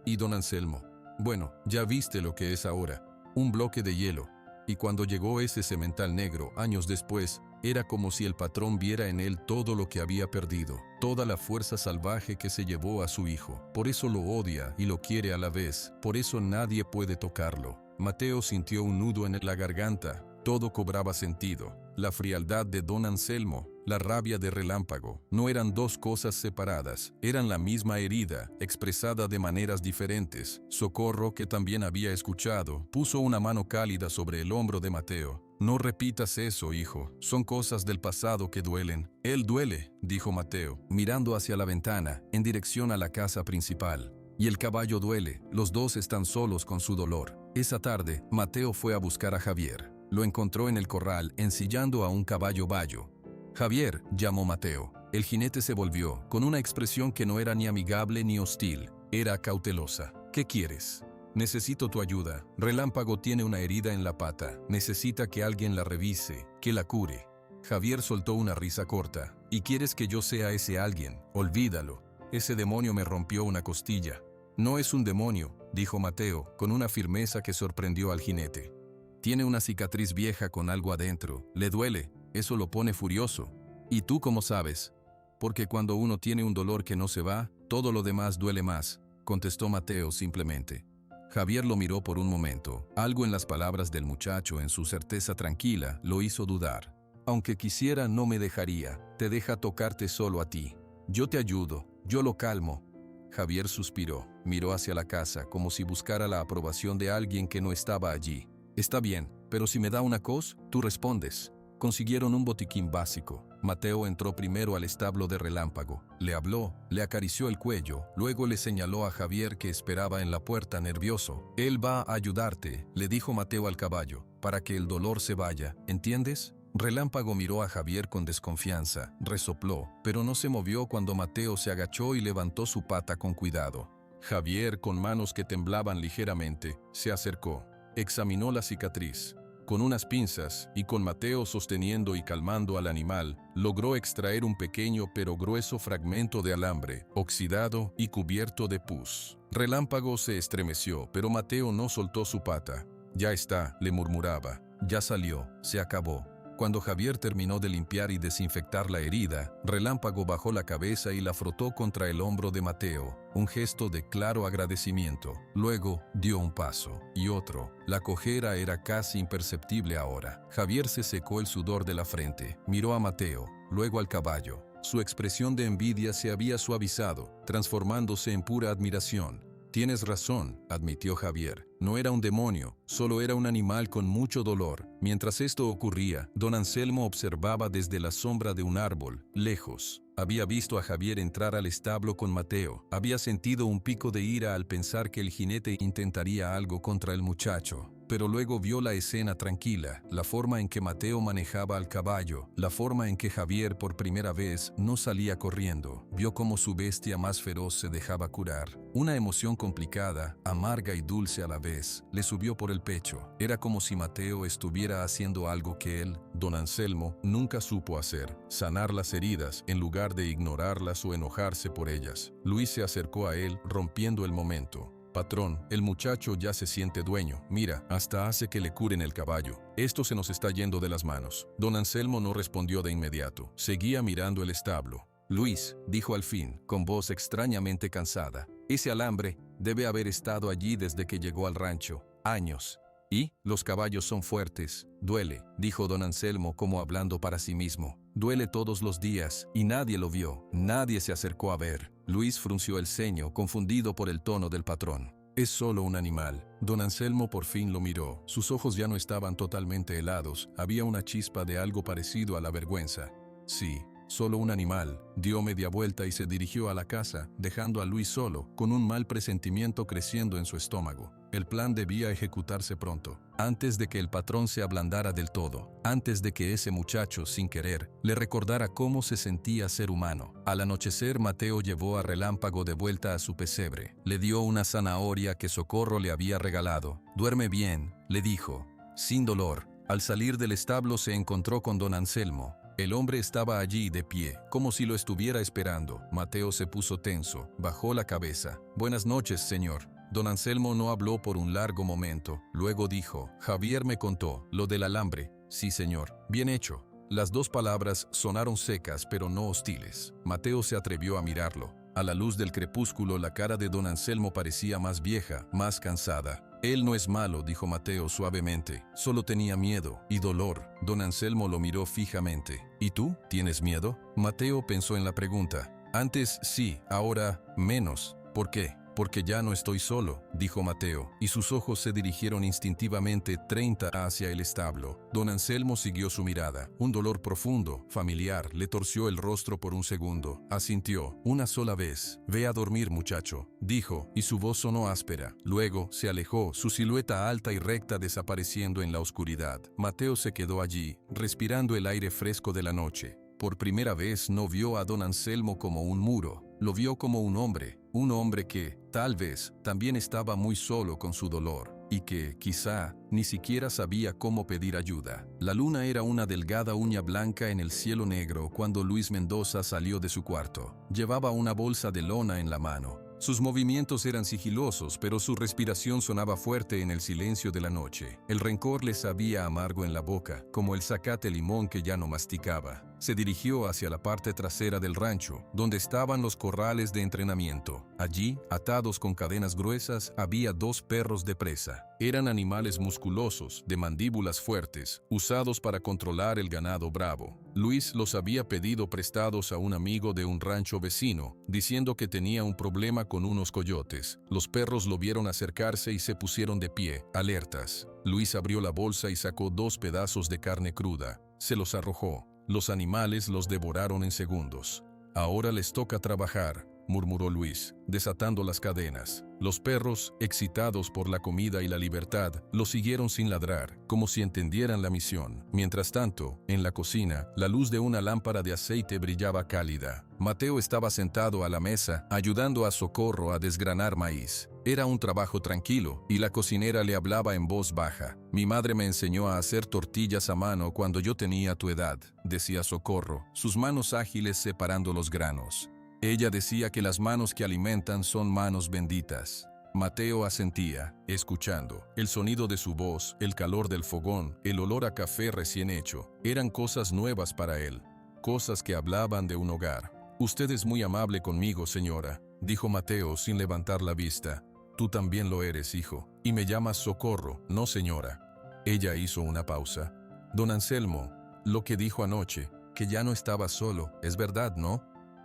Y don Anselmo. Bueno, ya viste lo que es ahora. Un bloque de hielo. Y cuando llegó ese semental negro, años después, era como si el patrón viera en él todo lo que había perdido, toda la fuerza salvaje que se llevó a su hijo. Por eso lo odia y lo quiere a la vez, por eso nadie puede tocarlo. Mateo sintió un nudo en la garganta, todo cobraba sentido. La frialdad de don Anselmo, la rabia de Relámpago, no eran dos cosas separadas, eran la misma herida, expresada de maneras diferentes. Socorro, que también había escuchado, puso una mano cálida sobre el hombro de Mateo. No repitas eso, hijo, son cosas del pasado que duelen. Él duele, dijo Mateo, mirando hacia la ventana, en dirección a la casa principal. Y el caballo duele, los dos están solos con su dolor. Esa tarde, Mateo fue a buscar a Javier. Lo encontró en el corral, ensillando a un caballo bayo. Javier, llamó Mateo. El jinete se volvió, con una expresión que no era ni amigable ni hostil, era cautelosa. ¿Qué quieres? Necesito tu ayuda. Relámpago tiene una herida en la pata. Necesita que alguien la revise, que la cure. Javier soltó una risa corta. ¿Y quieres que yo sea ese alguien? Olvídalo. Ese demonio me rompió una costilla. No es un demonio, dijo Mateo, con una firmeza que sorprendió al jinete. Tiene una cicatriz vieja con algo adentro. Le duele, eso lo pone furioso. ¿Y tú cómo sabes? Porque cuando uno tiene un dolor que no se va, todo lo demás duele más, contestó Mateo simplemente. Javier lo miró por un momento. Algo en las palabras del muchacho, en su certeza tranquila, lo hizo dudar. Aunque quisiera, no me dejaría. Te deja tocarte solo a ti. Yo te ayudo, yo lo calmo. Javier suspiró, miró hacia la casa como si buscara la aprobación de alguien que no estaba allí. Está bien, pero si me da una cos, tú respondes. Consiguieron un botiquín básico. Mateo entró primero al establo de Relámpago. Le habló, le acarició el cuello, luego le señaló a Javier que esperaba en la puerta nervioso. Él va a ayudarte, le dijo Mateo al caballo, para que el dolor se vaya, ¿entiendes? Relámpago miró a Javier con desconfianza, resopló, pero no se movió cuando Mateo se agachó y levantó su pata con cuidado. Javier, con manos que temblaban ligeramente, se acercó. Examinó la cicatriz. Con unas pinzas, y con Mateo sosteniendo y calmando al animal, logró extraer un pequeño pero grueso fragmento de alambre, oxidado y cubierto de pus. Relámpago se estremeció, pero Mateo no soltó su pata. Ya está, le murmuraba. Ya salió, se acabó. Cuando Javier terminó de limpiar y desinfectar la herida, Relámpago bajó la cabeza y la frotó contra el hombro de Mateo, un gesto de claro agradecimiento. Luego dio un paso, y otro. La cojera era casi imperceptible ahora. Javier se secó el sudor de la frente, miró a Mateo, luego al caballo. Su expresión de envidia se había suavizado, transformándose en pura admiración. Tienes razón, admitió Javier. No era un demonio, solo era un animal con mucho dolor. Mientras esto ocurría, don Anselmo observaba desde la sombra de un árbol, lejos. Había visto a Javier entrar al establo con Mateo. Había sentido un pico de ira al pensar que el jinete intentaría algo contra el muchacho. Pero luego vio la escena tranquila, la forma en que Mateo manejaba al caballo, la forma en que Javier por primera vez no salía corriendo. Vio cómo su bestia más feroz se dejaba curar. Una emoción complicada, amarga y dulce a la vez, le subió por el pecho. Era como si Mateo estuviera haciendo algo que él, don Anselmo, nunca supo hacer: sanar las heridas en lugar de ignorarlas o enojarse por ellas. Luis se acercó a él, rompiendo el momento. Patrón, el muchacho ya se siente dueño. Mira, hasta hace que le curen el caballo. Esto se nos está yendo de las manos. Don Anselmo no respondió de inmediato. Seguía mirando el establo. Luis, dijo al fin, con voz extrañamente cansada. Ese alambre debe haber estado allí desde que llegó al rancho. Años. Y los caballos son fuertes. Duele, dijo don Anselmo como hablando para sí mismo. Duele todos los días, y nadie lo vio. Nadie se acercó a ver. Luis frunció el ceño, confundido por el tono del patrón. Es solo un animal. Don Anselmo por fin lo miró. Sus ojos ya no estaban totalmente helados. Había una chispa de algo parecido a la vergüenza. Sí, solo un animal. Dio media vuelta y se dirigió a la casa, dejando a Luis solo, con un mal presentimiento creciendo en su estómago. El plan debía ejecutarse pronto, antes de que el patrón se ablandara del todo, antes de que ese muchacho, sin querer, le recordara cómo se sentía ser humano. Al anochecer, Mateo llevó a Relámpago de vuelta a su pesebre. Le dio una zanahoria que Socorro le había regalado. «Duerme bien», le dijo, sin dolor. Al salir del establo se encontró con don Anselmo. El hombre estaba allí de pie, como si lo estuviera esperando. Mateo se puso tenso, bajó la cabeza. «Buenas noches, señor». Don Anselmo no habló por un largo momento. Luego dijo, «Javier me contó, lo del alambre». «Sí, señor». «Bien hecho». Las dos palabras sonaron secas pero no hostiles. Mateo se atrevió a mirarlo. A la luz del crepúsculo la cara de don Anselmo parecía más vieja, más cansada. «Él no es malo», dijo Mateo suavemente. «Solo tenía miedo y dolor». Don Anselmo lo miró fijamente. «¿Y tú? ¿Tienes miedo?» Mateo pensó en la pregunta. «Antes sí, ahora menos». «¿Por qué?» «Porque ya no estoy solo», dijo Mateo, y sus ojos se dirigieron instintivamente 30 hacia el establo. Don Anselmo siguió su mirada. Un dolor profundo, familiar, le torció el rostro por un segundo. Asintió, una sola vez. «Ve a dormir, muchacho», dijo, y su voz sonó áspera. Luego se alejó, su silueta alta y recta desapareciendo en la oscuridad. Mateo se quedó allí, respirando el aire fresco de la noche. Por primera vez no vio a don Anselmo como un muro, lo vio como un hombre que, tal vez, también estaba muy solo con su dolor, y que, quizá, ni siquiera sabía cómo pedir ayuda. La luna era una delgada uña blanca en el cielo negro cuando Luis Mendoza salió de su cuarto. Llevaba una bolsa de lona en la mano. Sus movimientos eran sigilosos, pero su respiración sonaba fuerte en el silencio de la noche. El rencor le sabía amargo en la boca, como el zacate limón que ya no masticaba. Se dirigió hacia la parte trasera del rancho, donde estaban los corrales de entrenamiento. Allí, atados con cadenas gruesas, había 2 perros de presa. Eran animales musculosos, de mandíbulas fuertes, usados para controlar el ganado bravo. Luis los había pedido prestados a un amigo de un rancho vecino, diciendo que tenía un problema con unos coyotes. Los perros lo vieron acercarse y se pusieron de pie, alertas. Luis abrió la bolsa y sacó 2 pedazos de carne cruda. Se los arrojó. Los animales los devoraron en segundos. «Ahora les toca trabajar», murmuró Luis, desatando las cadenas. Los perros, excitados por la comida y la libertad, lo siguieron sin ladrar, como si entendieran la misión. Mientras tanto, en la cocina, la luz de una lámpara de aceite brillaba cálida. Mateo estaba sentado a la mesa, ayudando a Socorro a desgranar maíz. Era un trabajo tranquilo, y la cocinera le hablaba en voz baja. «Mi madre me enseñó a hacer tortillas a mano cuando yo tenía tu edad», decía Socorro, sus manos ágiles separando los granos. Ella decía que las manos que alimentan son manos benditas. Mateo asentía, escuchando. El sonido de su voz, el calor del fogón, el olor a café recién hecho, eran cosas nuevas para él, cosas que hablaban de un hogar. «Usted es muy amable conmigo, señora», dijo Mateo sin levantar la vista. «Tú también lo eres, hijo. Y me llamas Socorro, no señora». Ella hizo una pausa. «Don Anselmo, lo que dijo anoche, que ya no estaba solo, es verdad, ¿no?»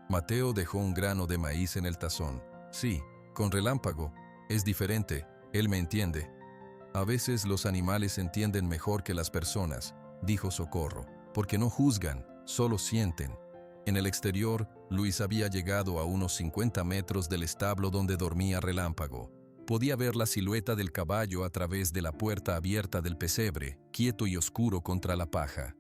Mateo dejó un grano de maíz en el tazón. «Sí, con Relámpago. Es diferente. Él me entiende». «A veces los animales entienden mejor que las personas», dijo Socorro, «porque no juzgan, solo sienten». En el exterior, Luis había llegado a unos 50 metros del establo donde dormía Relámpago. Podía ver la silueta del caballo a través de la puerta abierta del pesebre, quieto y oscuro contra la paja.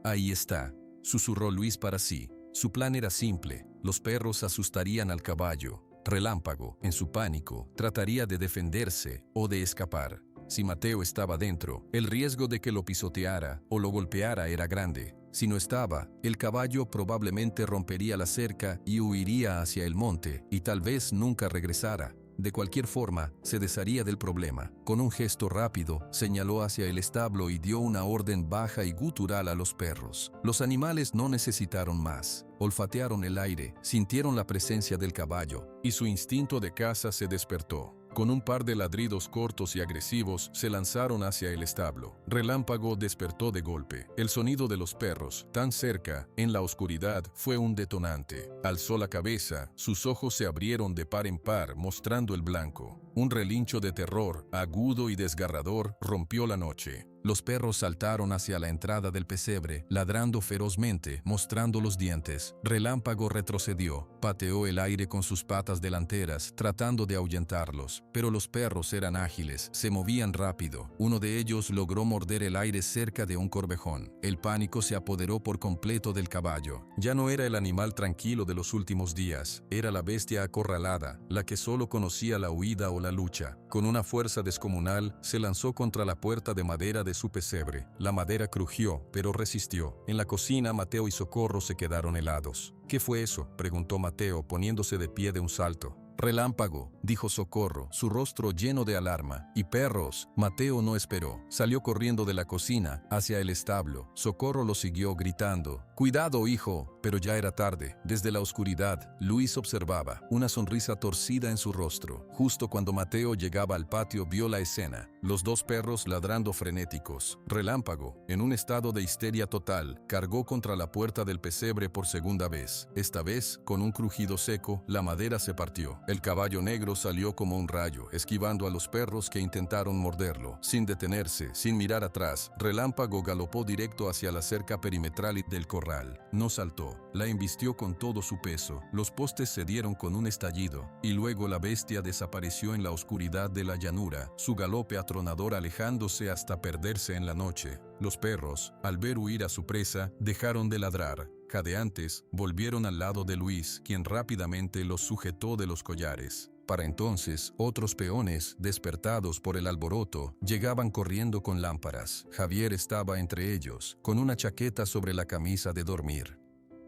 «Ahí está», susurró Luis para sí. Su plan era simple. Los perros asustarían al caballo. Relámpago, en su pánico, trataría de defenderse o de escapar. Si Mateo estaba dentro, el riesgo de que lo pisoteara o lo golpeara era grande. Si no estaba, el caballo probablemente rompería la cerca y huiría hacia el monte, y tal vez nunca regresara. De cualquier forma, se desharía del problema. Con un gesto rápido, señaló hacia el establo y dio una orden baja y gutural a los perros. Los animales no necesitaron más. Olfatearon el aire, sintieron la presencia del caballo, y su instinto de caza se despertó. Con un par de ladridos cortos y agresivos, se lanzaron hacia el establo. Relámpago despertó de golpe. El sonido de los perros, tan cerca, en la oscuridad, fue un detonante. Alzó la cabeza, sus ojos se abrieron de par en par, mostrando el blanco. Un relincho de terror, agudo y desgarrador, rompió la noche. Los perros saltaron hacia la entrada del pesebre, ladrando ferozmente, mostrando los dientes. Relámpago retrocedió, pateó el aire con sus patas delanteras, tratando de ahuyentarlos. Pero los perros eran ágiles, se movían rápido. Uno de ellos logró morder el aire cerca de un corvejón. El pánico se apoderó por completo del caballo. Ya no era el animal tranquilo de los últimos días, era la bestia acorralada, la que solo conocía la huida o la lucha. Con una fuerza descomunal, se lanzó contra la puerta de madera de su pesebre. La madera crujió, pero resistió. En la cocina, Mateo y Socorro se quedaron helados. ¿Qué fue eso?, preguntó Mateo, poniéndose de pie de un salto. Relámpago, dijo Socorro, su rostro lleno de alarma. Y perros. Mateo no esperó. Salió corriendo de la cocina hacia el establo. Socorro lo siguió gritando: «¡Cuidado, hijo!». Pero ya era tarde. Desde la oscuridad, Luis observaba, una sonrisa torcida en su rostro. Justo cuando Mateo llegaba al patio, vio la escena. Los dos perros ladrando frenéticos. Relámpago, en un estado de histeria total, cargó contra la puerta del pesebre por segunda vez. Esta vez, con un crujido seco, la madera se partió. El caballo negro salió como un rayo, esquivando a los perros que intentaron morderlo. Sin detenerse, sin mirar atrás, Relámpago galopó directo hacia la cerca perimetral del corral. No saltó, la embistió con todo su peso. Los postes cedieron con un estallido, y luego la bestia desapareció en la oscuridad de la llanura, su galope atronador alejándose hasta perderse en la noche. Los perros, al ver huir a su presa, dejaron de ladrar. Jadeantes, volvieron al lado de Luis, quien rápidamente los sujetó de los collares. Para entonces, otros peones, despertados por el alboroto, llegaban corriendo con lámparas. Javier estaba entre ellos, con una chaqueta sobre la camisa de dormir.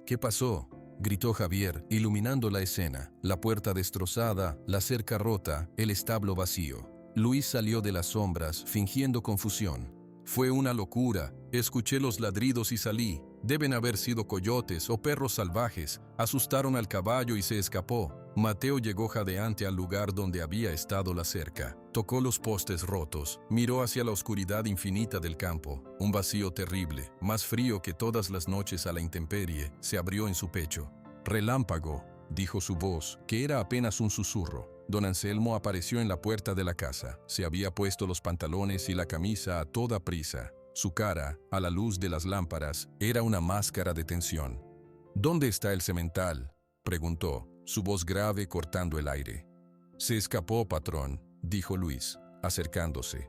«¿Qué pasó?», gritó Javier, iluminando la escena. La puerta destrozada, la cerca rota, el establo vacío. Luis salió de las sombras, fingiendo confusión. «Fue una locura. Escuché los ladridos y salí. Deben haber sido coyotes o perros salvajes. Asustaron al caballo y se escapó». Mateo llegó jadeante al lugar donde había estado la cerca. Tocó los postes rotos, miró hacia la oscuridad infinita del campo. Un vacío terrible, más frío que todas las noches a la intemperie, se abrió en su pecho. «Relámpago», dijo su voz, que era apenas un susurro. Don Anselmo apareció en la puerta de la casa. Se había puesto los pantalones y la camisa a toda prisa. Su cara, a la luz de las lámparas, era una máscara de tensión. «¿Dónde está el semental?», preguntó, su voz grave cortando el aire. «Se escapó, patrón», dijo Luis, acercándose.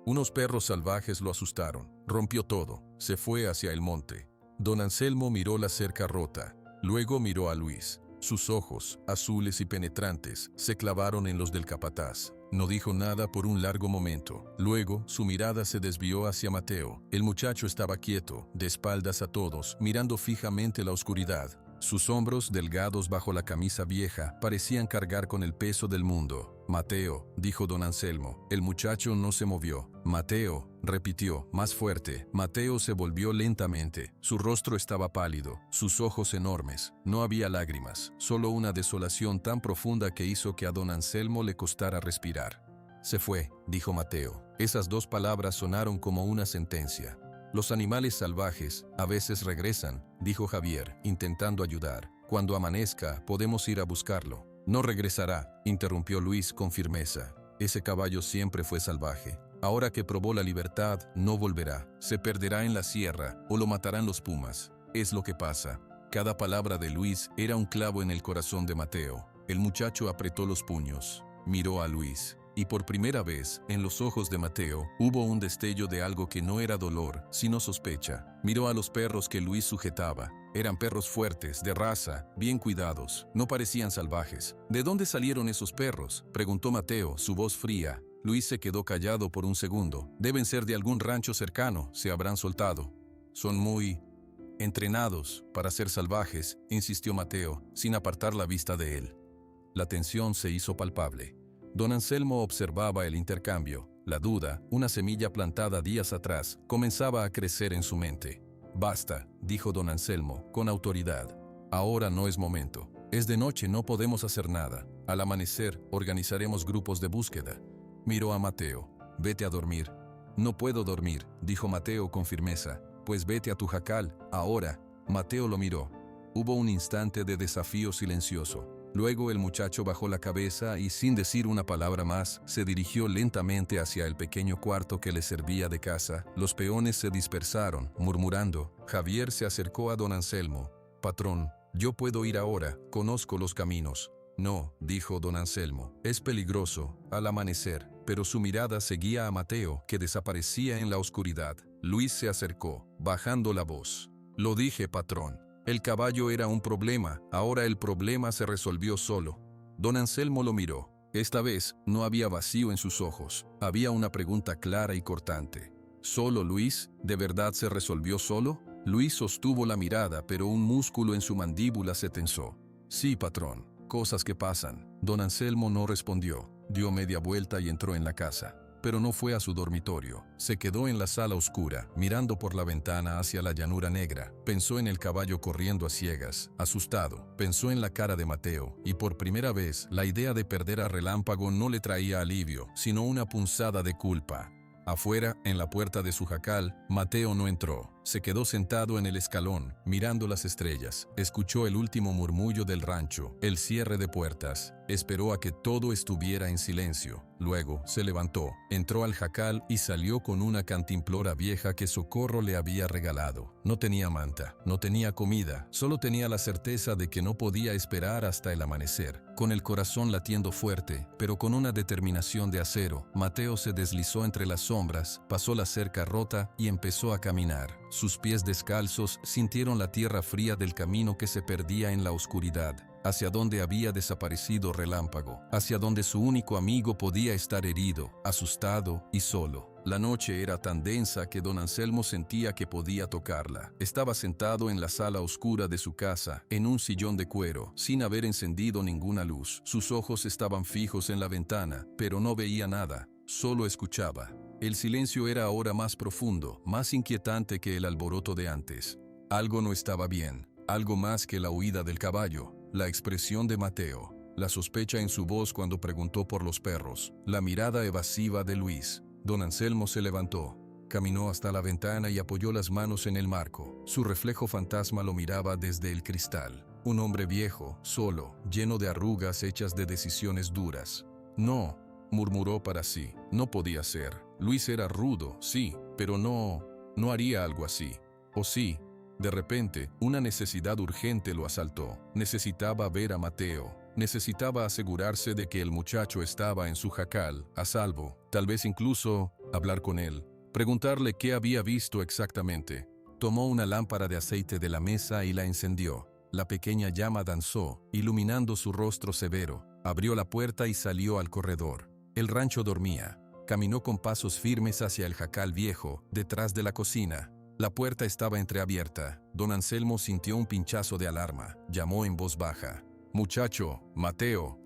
«Unos perros salvajes lo asustaron. Rompió todo. Se fue hacia el monte». Don Anselmo miró la cerca rota. Luego miró a Luis. Sus ojos, azules y penetrantes, se clavaron en los del capataz. No dijo nada por un largo momento. Luego, su mirada se desvió hacia Mateo. El muchacho estaba quieto, de espaldas a todos, mirando fijamente la oscuridad. Sus hombros, delgados bajo la camisa vieja, parecían cargar con el peso del mundo. «Mateo», dijo don Anselmo. El muchacho no se movió. «Mateo», repitió, más fuerte. Mateo se volvió lentamente. Su rostro estaba pálido, sus ojos enormes. No había lágrimas, solo una desolación tan profunda que hizo que a don Anselmo le costara respirar. «Se fue», dijo Mateo. Esas dos palabras sonaron como una sentencia. «Los animales salvajes a veces regresan», dijo Javier, intentando ayudar. «Cuando amanezca, podemos ir a buscarlo». «No regresará», interrumpió Luis con firmeza. «Ese caballo siempre fue salvaje. Ahora que probó la libertad, no volverá. Se perderá en la sierra o lo matarán los pumas. Es lo que pasa». Cada palabra de Luis era un clavo en el corazón de Mateo. El muchacho apretó los puños. Miró a Luis. Y por primera vez, en los ojos de Mateo, hubo un destello de algo que no era dolor, sino sospecha. Miró a los perros que Luis sujetaba. Eran perros fuertes, de raza, bien cuidados. No parecían salvajes. «¿De dónde salieron esos perros?», preguntó Mateo, su voz fría. Luis se quedó callado por un segundo. «Deben ser de algún rancho cercano, se habrán soltado. Son muy entrenados para ser salvajes», insistió Mateo, sin apartar la vista de él. La tensión se hizo palpable. Don Anselmo observaba el intercambio. La duda, una semilla plantada días atrás, comenzaba a crecer en su mente. «Basta», dijo don Anselmo, con autoridad. «Ahora no es momento. Es de noche, no podemos hacer nada. Al amanecer, organizaremos grupos de búsqueda». Miró a Mateo. «Vete a dormir». «No puedo dormir», dijo Mateo con firmeza. «Pues vete a tu jacal, ahora». Mateo lo miró. Hubo un instante de desafío silencioso. Luego el muchacho bajó la cabeza y, sin decir una palabra más, se dirigió lentamente hacia el pequeño cuarto que le servía de casa. Los peones se dispersaron, murmurando. Javier se acercó a don Anselmo. «Patrón, yo puedo ir ahora, conozco los caminos». «No», dijo don Anselmo, «es peligroso, al amanecer». Pero su mirada seguía a Mateo, que desaparecía en la oscuridad. Luis se acercó, bajando la voz. «Lo dije, patrón. El caballo era un problema, ahora el problema se resolvió solo». Don Anselmo lo miró. Esta vez no había vacío en sus ojos, había una pregunta clara y cortante. ¿Solo, Luis? ¿De verdad se resolvió solo? Luis sostuvo la mirada, pero un músculo en su mandíbula se tensó. «Sí, patrón, cosas que pasan». Don Anselmo no respondió, dio media vuelta y entró en la casa. Pero no fue a su dormitorio. Se quedó en la sala oscura, mirando por la ventana hacia la llanura negra. Pensó en el caballo corriendo a ciegas, asustado. Pensó en la cara de Mateo, y por primera vez, la idea de perder a Relámpago no le traía alivio, sino una punzada de culpa. Afuera, en la puerta de su jacal, Mateo no entró. Se quedó sentado en el escalón, mirando las estrellas. Escuchó el último murmullo del rancho, el cierre de puertas. Esperó a que todo estuviera en silencio. Luego, se levantó, entró al jacal y salió con una cantimplora vieja que Socorro le había regalado. No tenía manta, no tenía comida, solo tenía la certeza de que no podía esperar hasta el amanecer. Con el corazón latiendo fuerte, pero con una determinación de acero, Mateo se deslizó entre las sombras, pasó la cerca rota y empezó a caminar. Sus pies descalzos sintieron la tierra fría del camino que se perdía en la oscuridad, hacia donde había desaparecido Relámpago, hacia donde su único amigo podía estar herido, asustado y solo. La noche era tan densa que don Anselmo sentía que podía tocarla. Estaba sentado en la sala oscura de su casa, en un sillón de cuero, sin haber encendido ninguna luz. Sus ojos estaban fijos en la ventana, pero no veía nada, solo escuchaba. El silencio era ahora más profundo, más inquietante que el alboroto de antes. Algo no estaba bien, algo más que la huida del caballo, la expresión de Mateo, la sospecha en su voz cuando preguntó por los perros, la mirada evasiva de Luis. Don Anselmo se levantó, caminó hasta la ventana y apoyó las manos en el marco. Su reflejo fantasma lo miraba desde el cristal. Un hombre viejo, solo, lleno de arrugas hechas de decisiones duras. «No», murmuró para sí, «no podía ser. Luis era rudo, sí, pero no haría algo así. ¿O sí?» De repente, una necesidad urgente lo asaltó. Necesitaba ver a Mateo. Necesitaba asegurarse de que el muchacho estaba en su jacal, a salvo. Tal vez incluso hablar con él. Preguntarle qué había visto exactamente. Tomó una lámpara de aceite de la mesa y la encendió. La pequeña llama danzó, iluminando su rostro severo. Abrió la puerta y salió al corredor. El rancho dormía. Caminó con pasos firmes hacia el jacal viejo, detrás de la cocina. La puerta estaba entreabierta. Don Anselmo sintió un pinchazo de alarma. Llamó en voz baja. «Muchacho, Mateo».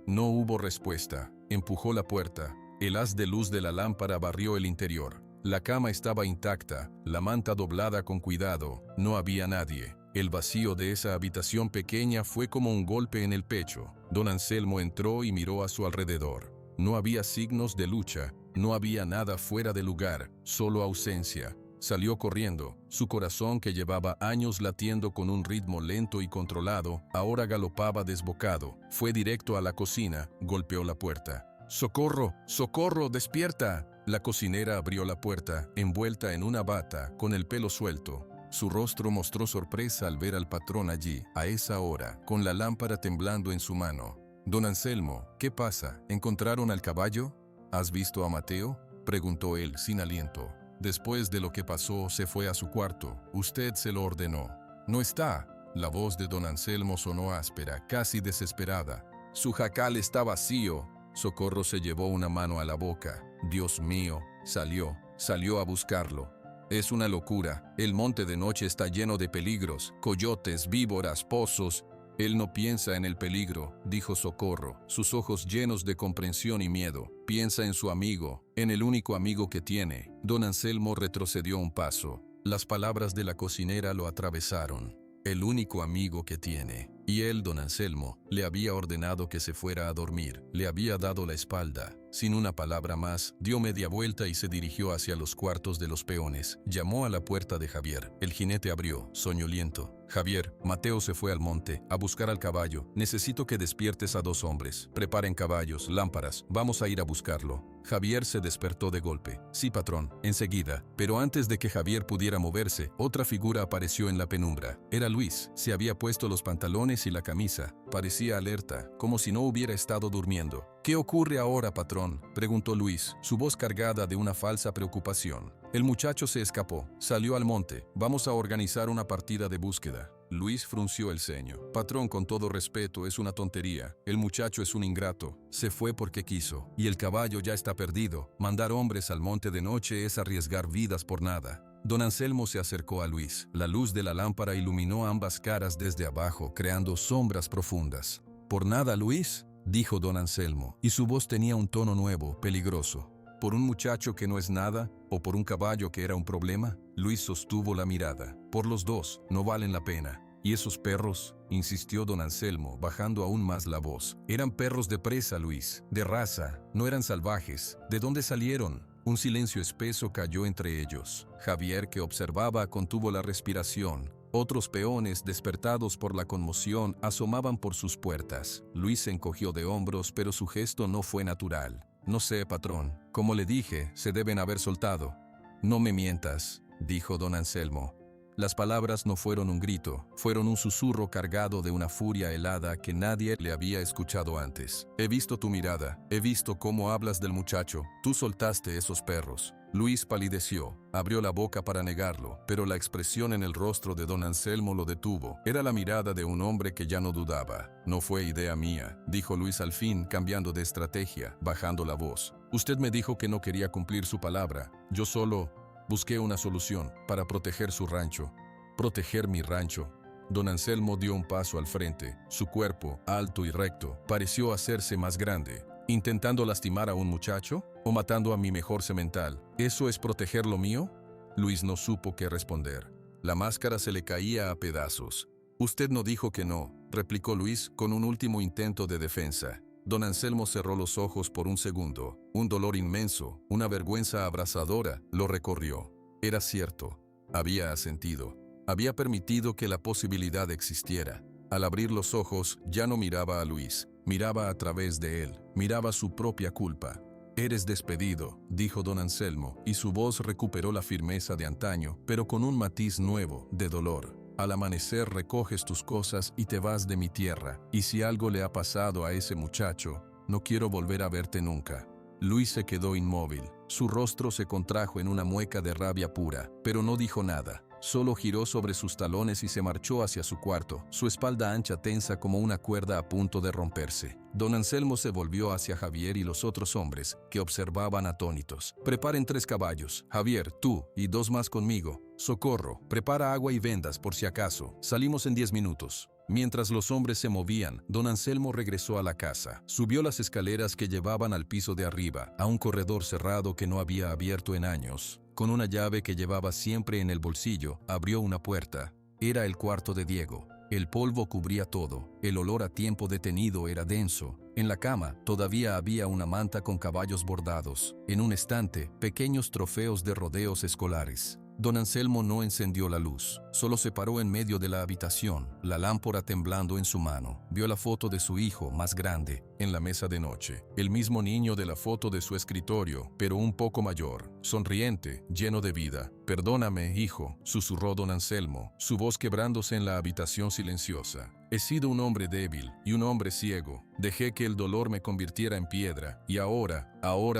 No hubo respuesta. Empujó la puerta. El haz de luz de la lámpara barrió el interior. La cama estaba intacta, la manta doblada con cuidado. No había nadie. El vacío de esa habitación pequeña fue como un golpe en el pecho. Don Anselmo entró y miró a su alrededor. No había signos de lucha, no había nada fuera de lugar, solo ausencia. Salió corriendo. Su corazón, que llevaba años latiendo con un ritmo lento y controlado, ahora galopaba desbocado. Fue directo a la cocina, golpeó la puerta. «¡Socorro! ¡Socorro! ¡Despierta!». La cocinera abrió la puerta, envuelta en una bata, con el pelo suelto. Su rostro mostró sorpresa al ver al patrón allí, a esa hora, con la lámpara temblando en su mano. «Don Anselmo, ¿qué pasa? ¿Encontraron al caballo? ¿Has visto a Mateo?», preguntó él sin aliento. «Después de lo que pasó, se fue a su cuarto. Usted se lo ordenó». «No está». La voz de don Anselmo sonó áspera, casi desesperada. «Su jacal está vacío». Socorro se llevó una mano a la boca. «Dios mío», salió a buscarlo. «Es una locura. El monte de noche está lleno de peligros, coyotes, víboras, pozos». Él no piensa en el peligro, dijo Socorro, sus ojos llenos de comprensión y miedo. Piensa en su amigo, en el único amigo que tiene. Don Anselmo retrocedió un paso. Las palabras de la cocinera lo atravesaron. El único amigo que tiene. Y él, don Anselmo, le había ordenado que se fuera a dormir. Le había dado la espalda. Sin una palabra más, dio media vuelta y se dirigió hacia los cuartos de los peones. Llamó a la puerta de Javier. El jinete abrió, soñoliento. Javier, Mateo se fue al monte, a buscar al caballo. Necesito que despiertes a 2 hombres. Preparen caballos, lámparas. Vamos a ir a buscarlo. Javier se despertó de golpe. Sí, patrón, enseguida. Pero antes de que Javier pudiera moverse, otra figura apareció en la penumbra. Era Luis. Se había puesto los pantalones y la camisa. Parecía alerta, como si no hubiera estado durmiendo. ¿Qué ocurre ahora, patrón?, preguntó Luis, su voz cargada de una falsa preocupación. El muchacho se escapó. Salió al monte. Vamos a organizar una partida de búsqueda. Luis frunció el ceño. Patrón, con todo respeto, es una tontería. El muchacho es un ingrato. Se fue porque quiso. Y el caballo ya está perdido. Mandar hombres al monte de noche es arriesgar vidas por nada. Don Anselmo se acercó a Luis. La luz de la lámpara iluminó ambas caras desde abajo, creando sombras profundas. ¿Por nada, Luis?, dijo don Anselmo, y su voz tenía un tono nuevo, peligroso. ¿Por un muchacho que no es nada, o por un caballo que era un problema? Luis sostuvo la mirada. Por los dos, no valen la pena. ¿Y esos perros?, insistió don Anselmo, bajando aún más la voz. Eran perros de presa, Luis, de raza, no eran salvajes. ¿De dónde salieron? Un silencio espeso cayó entre ellos. Javier, que observaba, contuvo la respiración. Otros peones, despertados por la conmoción, asomaban por sus puertas. Luis se encogió de hombros, pero su gesto no fue natural. No sé, patrón. Como le dije, se deben haber soltado. No me mientas, dijo don Anselmo. Las palabras no fueron un grito, fueron un susurro cargado de una furia helada que nadie le había escuchado antes. He visto tu mirada, he visto cómo hablas del muchacho. Tú soltaste esos perros. Luis palideció, abrió la boca para negarlo, pero la expresión en el rostro de don Anselmo lo detuvo. Era la mirada de un hombre que ya no dudaba. No fue idea mía, dijo Luis al fin, cambiando de estrategia, bajando la voz. Usted me dijo que no quería cumplir su palabra. Yo solo busqué una solución para proteger su rancho. Proteger mi rancho. Don Anselmo dio un paso al frente. Su cuerpo, alto y recto, pareció hacerse más grande. ¿Intentando lastimar a un muchacho? ¿O matando a mi mejor semental? ¿Eso es proteger lo mío? Luis no supo qué responder. La máscara se le caía a pedazos. Usted no dijo que no, replicó Luis con un último intento de defensa. Don Anselmo cerró los ojos por un segundo. Un dolor inmenso, una vergüenza abrasadora, lo recorrió. Era cierto. Había asentido. Había permitido que la posibilidad existiera. Al abrir los ojos, ya no miraba a Luis. Miraba a través de él. Miraba su propia culpa. Eres despedido, dijo don Anselmo, y su voz recuperó la firmeza de antaño, pero con un matiz nuevo, de dolor. Al amanecer recoges tus cosas y te vas de mi tierra, y si algo le ha pasado a ese muchacho, no quiero volver a verte nunca. Luis se quedó inmóvil. Su rostro se contrajo en una mueca de rabia pura, pero no dijo nada. Solo giró sobre sus talones y se marchó hacia su cuarto, su espalda ancha tensa como una cuerda a punto de romperse. Don Anselmo se volvió hacia Javier y los otros hombres, que observaban atónitos. Preparen 3 caballos. Javier, tú y 2 más conmigo. Socorro, prepara agua y vendas por si acaso. Salimos en 10 minutos. Mientras los hombres se movían, don Anselmo regresó a la casa. Subió las escaleras que llevaban al piso de arriba, a un corredor cerrado que no había abierto en años. Con una llave que llevaba siempre en el bolsillo, abrió una puerta. Era el cuarto de Diego. El polvo cubría todo. El olor a tiempo detenido era denso. En la cama todavía había una manta con caballos bordados. En un estante, pequeños trofeos de rodeos escolares. Don Anselmo no encendió la luz. Solo se paró en medio de la habitación, la lámpara temblando en su mano. Vio la foto de su hijo, más grande, en la mesa de noche. El mismo niño de la foto de su escritorio, pero un poco mayor, sonriente, lleno de vida. «Perdóname, hijo», susurró don Anselmo, su voz quebrándose en la habitación silenciosa. «He sido un hombre débil y un hombre ciego. Dejé que el dolor me convirtiera en piedra. Y ahora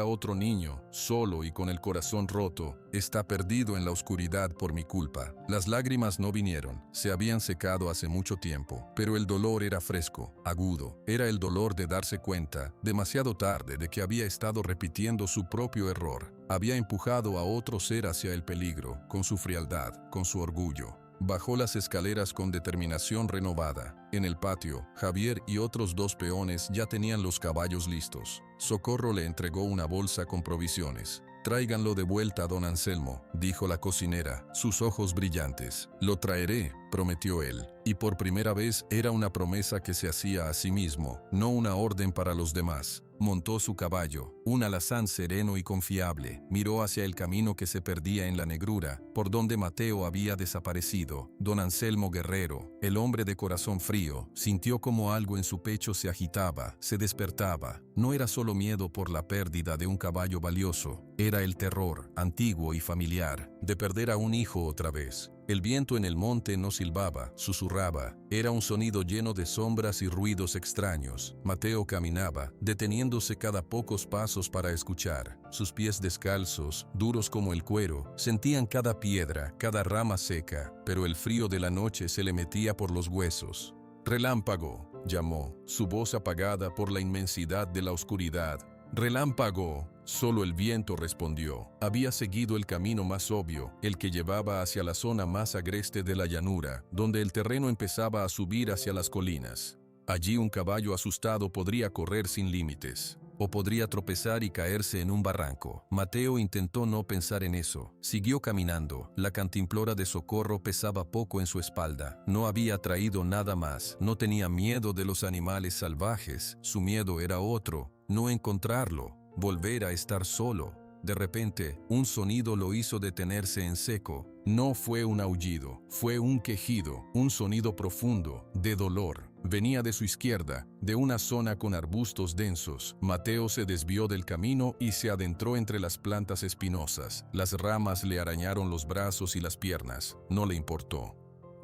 otro niño, solo y con el corazón roto, está perdido en la oscuridad por mi culpa». Las lágrimas no vinieron, se habían secado hace mucho tiempo, pero el dolor era fresco, agudo. Era el dolor de darse cuenta, demasiado tarde, de que había estado repitiendo su propio error. Había empujado a otro ser hacia el peligro, con su frialdad, con su orgullo. Bajó las escaleras con determinación renovada. En el patio, Javier y otros 2 peones ya tenían los caballos listos. Socorro le entregó una bolsa con provisiones. «Tráiganlo de vuelta a don Anselmo», dijo la cocinera, sus ojos brillantes. «Lo traeré», prometió él. Y por primera vez era una promesa que se hacía a sí mismo, no una orden para los demás. Montó su caballo, un alazán sereno y confiable, miró hacia el camino que se perdía en la negrura, por donde Mateo había desaparecido. Don Anselmo Guerrero, el hombre de corazón frío, sintió como algo en su pecho se agitaba, se despertaba. No era solo miedo por la pérdida de un caballo valioso, era el terror, antiguo y familiar, de perder a un hijo otra vez. El viento en el monte no silbaba, susurraba. Era un sonido lleno de sombras y ruidos extraños. Mateo caminaba, deteniéndose cada pocos pasos para escuchar. Sus pies descalzos, duros como el cuero, sentían cada piedra, cada rama seca, pero el frío de la noche se le metía por los huesos. «Relámpago», llamó, su voz apagada por la inmensidad de la oscuridad. «Relámpago». Solo el viento respondió. Había seguido el camino más obvio, el que llevaba hacia la zona más agreste de la llanura, donde el terreno empezaba a subir hacia las colinas. Allí un caballo asustado podría correr sin límites, o podría tropezar y caerse en un barranco. Mateo intentó no pensar en eso. Siguió caminando. La cantimplora de Socorro pesaba poco en su espalda. No había traído nada más. No tenía miedo de los animales salvajes. Su miedo era otro, no encontrarlo. Volver a estar solo. De repente, un sonido lo hizo detenerse en seco. No fue un aullido, fue un quejido, un sonido profundo, de dolor. Venía de su izquierda, de una zona con arbustos densos. Mateo se desvió del camino y se adentró entre las plantas espinosas. Las ramas le arañaron los brazos y las piernas. No le importó.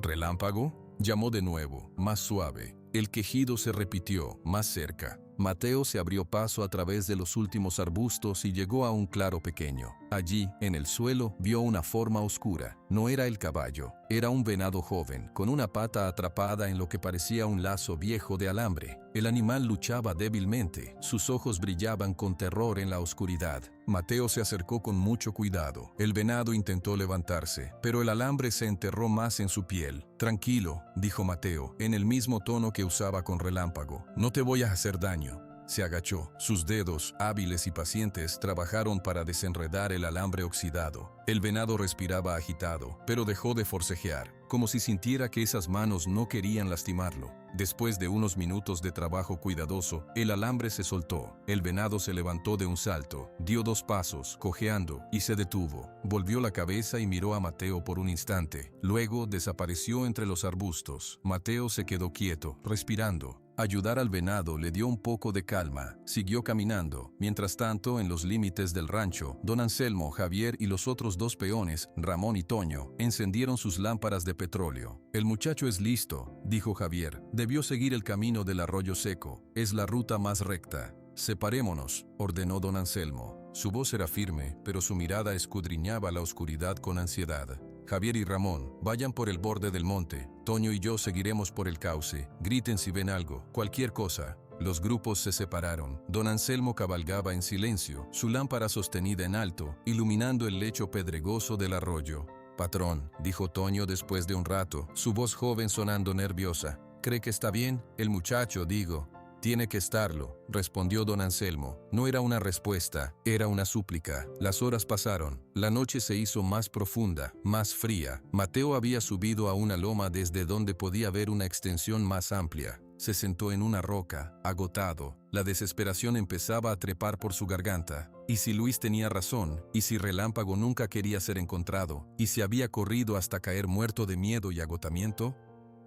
«¿Relámpago?», llamó de nuevo, más suave. El quejido se repitió, más cerca. Mateo se abrió paso a través de los últimos arbustos y llegó a un claro pequeño. Allí, en el suelo, vio una forma oscura. No era el caballo, era un venado joven, con una pata atrapada en lo que parecía un lazo viejo de alambre. El animal luchaba débilmente, sus ojos brillaban con terror en la oscuridad. Mateo se acercó con mucho cuidado. El venado intentó levantarse, pero el alambre se enterró más en su piel. «Tranquilo», dijo Mateo, en el mismo tono que usaba con Relámpago. «No te voy a hacer daño». Se agachó. Sus dedos, hábiles y pacientes, trabajaron para desenredar el alambre oxidado. El venado respiraba agitado, pero dejó de forcejear, como si sintiera que esas manos no querían lastimarlo. Después de unos minutos de trabajo cuidadoso, el alambre se soltó. El venado se levantó de un salto, dio 2 pasos, cojeando, y se detuvo. Volvió la cabeza y miró a Mateo por un instante. Luego desapareció entre los arbustos. Mateo se quedó quieto, respirando. Ayudar al venado le dio un poco de calma. Siguió caminando. Mientras tanto, en los límites del rancho, don Anselmo, Javier y los otros 2 peones, Ramón y Toño, encendieron sus lámparas de petróleo. «El muchacho es listo», dijo Javier. «Debió seguir el camino del arroyo seco. Es la ruta más recta». «Separémonos», ordenó don Anselmo. Su voz era firme, pero su mirada escudriñaba la oscuridad con ansiedad. «Javier y Ramón, vayan por el borde del monte. Toño y yo seguiremos por el cauce. Griten si ven algo, cualquier cosa». Los grupos se separaron. Don Anselmo cabalgaba en silencio, su lámpara sostenida en alto, iluminando el lecho pedregoso del arroyo. «Patrón», dijo Toño después de un rato, su voz joven sonando nerviosa. «¿Cree que está bien? El muchacho, digo». «Tiene que estarlo», respondió don Anselmo. No era una respuesta, era una súplica. Las horas pasaron. La noche se hizo más profunda, más fría. Mateo había subido a una loma desde donde podía ver una extensión más amplia. Se sentó en una roca, agotado. La desesperación empezaba a trepar por su garganta. ¿Y si Luis tenía razón? ¿Y si Relámpago nunca quería ser encontrado? ¿Y si había corrido hasta caer muerto de miedo y agotamiento?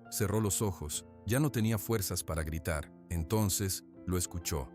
Cerró los ojos. Ya no tenía fuerzas para gritar. Entonces lo escuchó.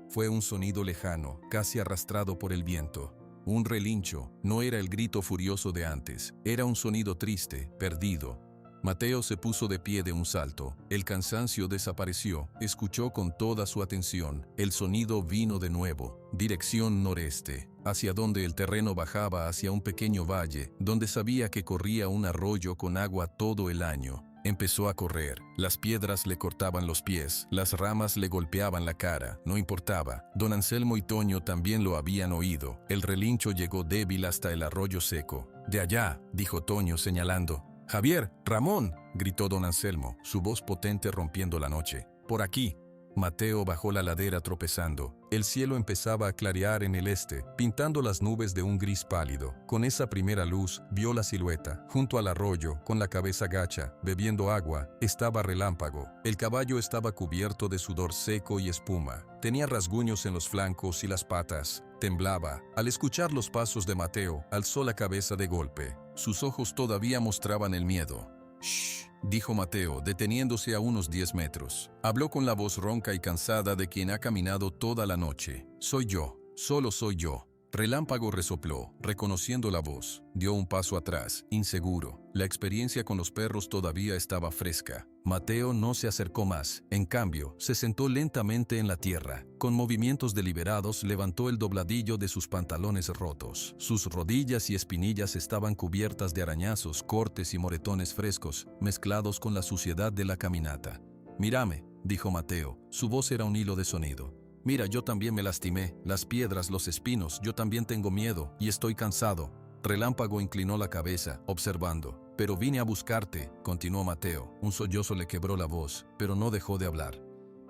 Fue un sonido lejano, casi arrastrado por el viento. Un relincho. No era el grito furioso de antes. Era un sonido triste, perdido. Mateo se puso de pie de un salto. El cansancio desapareció. Escuchó con toda su atención. El sonido vino de nuevo. Dirección noreste, hacia donde el terreno bajaba hacia un pequeño valle, donde sabía que corría un arroyo con agua todo el año. Empezó a correr. Las piedras le cortaban los pies, las ramas le golpeaban la cara. No importaba. Don Anselmo y Toño también lo habían oído. El relincho llegó débil hasta el arroyo seco. «De allá», dijo Toño señalando. «Javier, Ramón», gritó don Anselmo, su voz potente rompiendo la noche. «Por aquí». Mateo bajó la ladera tropezando. El cielo empezaba a clarear en el este, pintando las nubes de un gris pálido. Con esa primera luz, vio la silueta. Junto al arroyo, con la cabeza gacha, bebiendo agua, estaba Relámpago. El caballo estaba cubierto de sudor seco y espuma. Tenía rasguños en los flancos y las patas. Temblaba. Al escuchar los pasos de Mateo, alzó la cabeza de golpe. Sus ojos todavía mostraban el miedo. «Shh», dijo Mateo, deteniéndose a unos 10 metros. Habló con la voz ronca y cansada de quien ha caminado toda la noche. «Soy yo, solo soy yo». Relámpago resopló, reconociendo la voz. Dio un paso atrás, inseguro. La experiencia con los perros todavía estaba fresca. Mateo no se acercó más. En cambio, se sentó lentamente en la tierra. Con movimientos deliberados levantó el dobladillo de sus pantalones rotos. Sus rodillas y espinillas estaban cubiertas de arañazos, cortes y moretones frescos, mezclados con la suciedad de la caminata. «Mírame», dijo Mateo. Su voz era un hilo de sonido. «Mira, yo también me lastimé. Las piedras, los espinos, yo también tengo miedo y estoy cansado». Relámpago inclinó la cabeza, observando. «Pero vine a buscarte», continuó Mateo. Un sollozo le quebró la voz, pero no dejó de hablar.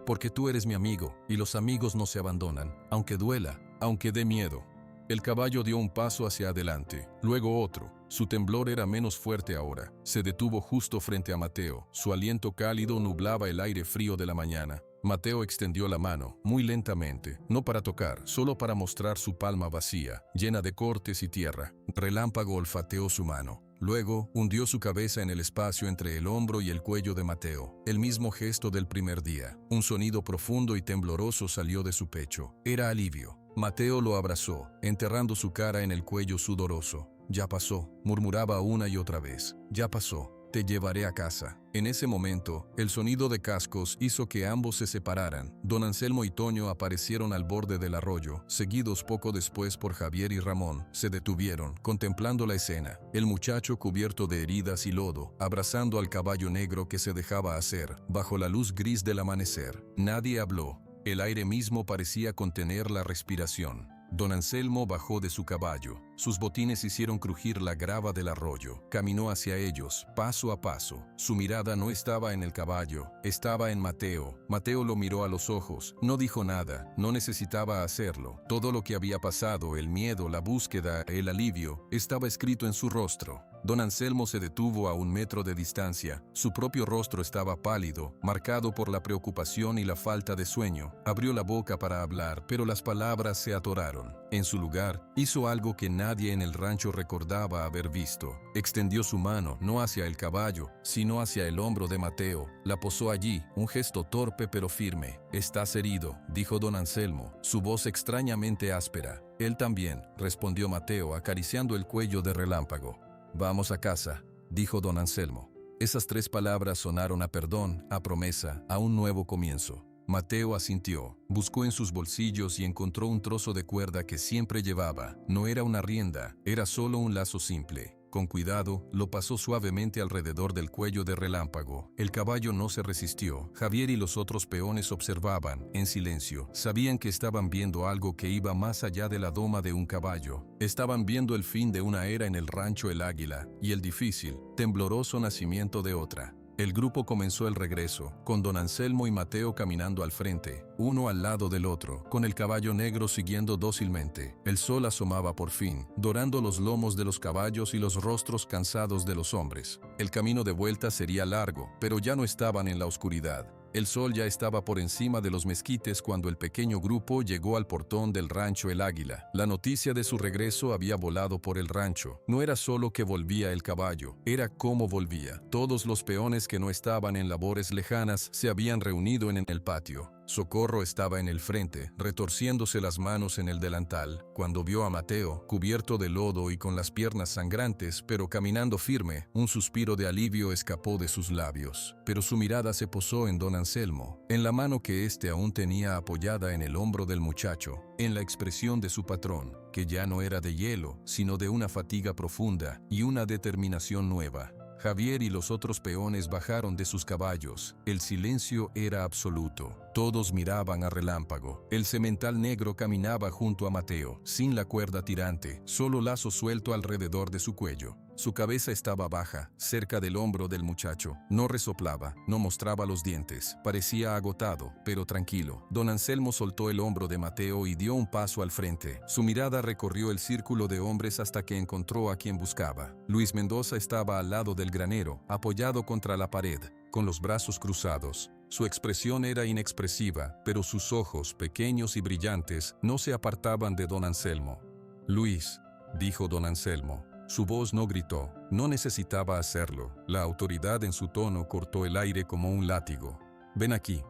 «Porque tú eres mi amigo, y los amigos no se abandonan, aunque duela, aunque dé miedo». El caballo dio un paso hacia adelante, luego otro. Su temblor era menos fuerte ahora. Se detuvo justo frente a Mateo. Su aliento cálido nublaba el aire frío de la mañana. Mateo extendió la mano, muy lentamente, no para tocar, solo para mostrar su palma vacía, llena de cortes y tierra. Relámpago olfateó su mano. Luego, hundió su cabeza en el espacio entre el hombro y el cuello de Mateo. El mismo gesto del primer día. Un sonido profundo y tembloroso salió de su pecho. Era alivio. Mateo lo abrazó, enterrando su cara en el cuello sudoroso. «Ya pasó», murmuraba una y otra vez. «Ya pasó. Te llevaré a casa». En ese momento, el sonido de cascos hizo que ambos se separaran. Don Anselmo y Toño aparecieron al borde del arroyo, seguidos poco después por Javier y Ramón. Se detuvieron, contemplando la escena. El muchacho cubierto de heridas y lodo, abrazando al caballo negro que se dejaba hacer, bajo la luz gris del amanecer. Nadie habló. El aire mismo parecía contener la respiración. Don Anselmo bajó de su caballo. Sus botines hicieron crujir la grava del arroyo. Caminó hacia ellos, paso a paso. Su mirada no estaba en el caballo, estaba en Mateo. Mateo lo miró a los ojos. No dijo nada, no necesitaba hacerlo. Todo lo que había pasado, el miedo, la búsqueda, el alivio, estaba escrito en su rostro. Don Anselmo se detuvo a 1 metro de distancia. Su propio rostro estaba pálido, marcado por la preocupación y la falta de sueño. Abrió la boca para hablar, pero las palabras se atoraron. En su lugar, hizo algo que nadie en el rancho recordaba haber visto. Extendió su mano, no hacia el caballo, sino hacia el hombro de Mateo. La posó allí, un gesto torpe pero firme. «Estás herido», dijo don Anselmo, su voz extrañamente áspera. «Él también», respondió Mateo, acariciando el cuello de Relámpago. «Vamos a casa», dijo don Anselmo. Esas 3 palabras sonaron a perdón, a promesa, a un nuevo comienzo. Mateo asintió, buscó en sus bolsillos y encontró un trozo de cuerda que siempre llevaba. No era una rienda, era solo un lazo simple. Con cuidado, lo pasó suavemente alrededor del cuello de Relámpago. El caballo no se resistió. Javier y los otros peones observaban, en silencio. Sabían que estaban viendo algo que iba más allá de la doma de un caballo. Estaban viendo el fin de una era en el rancho El Águila y el difícil, tembloroso nacimiento de otra. El grupo comenzó el regreso, con don Anselmo y Mateo caminando al frente, uno al lado del otro, con el caballo negro siguiendo dócilmente. El sol asomaba por fin, dorando los lomos de los caballos y los rostros cansados de los hombres. El camino de vuelta sería largo, pero ya no estaban en la oscuridad. El sol ya estaba por encima de los mezquites cuando el pequeño grupo llegó al portón del rancho El Águila. La noticia de su regreso había volado por el rancho. No era solo que volvía el caballo, era cómo volvía. Todos los peones que no estaban en labores lejanas se habían reunido en el patio. Socorro estaba en el frente, retorciéndose las manos en el delantal, cuando vio a Mateo, cubierto de lodo y con las piernas sangrantes, pero caminando firme. Un suspiro de alivio escapó de sus labios, pero su mirada se posó en don Anselmo, en la mano que éste aún tenía apoyada en el hombro del muchacho, en la expresión de su patrón, que ya no era de hielo, sino de una fatiga profunda y una determinación nueva. Javier y los otros peones bajaron de sus caballos. El silencio era absoluto. Todos miraban a Relámpago. El semental negro caminaba junto a Mateo, sin la cuerda tirante, solo lazo suelto alrededor de su cuello. Su cabeza estaba baja, cerca del hombro del muchacho. No resoplaba, no mostraba los dientes. Parecía agotado, pero tranquilo. Don Anselmo soltó el hombro de Mateo y dio un paso al frente. Su mirada recorrió el círculo de hombres hasta que encontró a quien buscaba. Luis Mendoza estaba al lado del granero, apoyado contra la pared, con los brazos cruzados. Su expresión era inexpresiva, pero sus ojos, pequeños y brillantes, no se apartaban de don Anselmo. «Luis», dijo don Anselmo. Su voz no gritó, no necesitaba hacerlo. La autoridad en su tono cortó el aire como un látigo. «Ven aquí».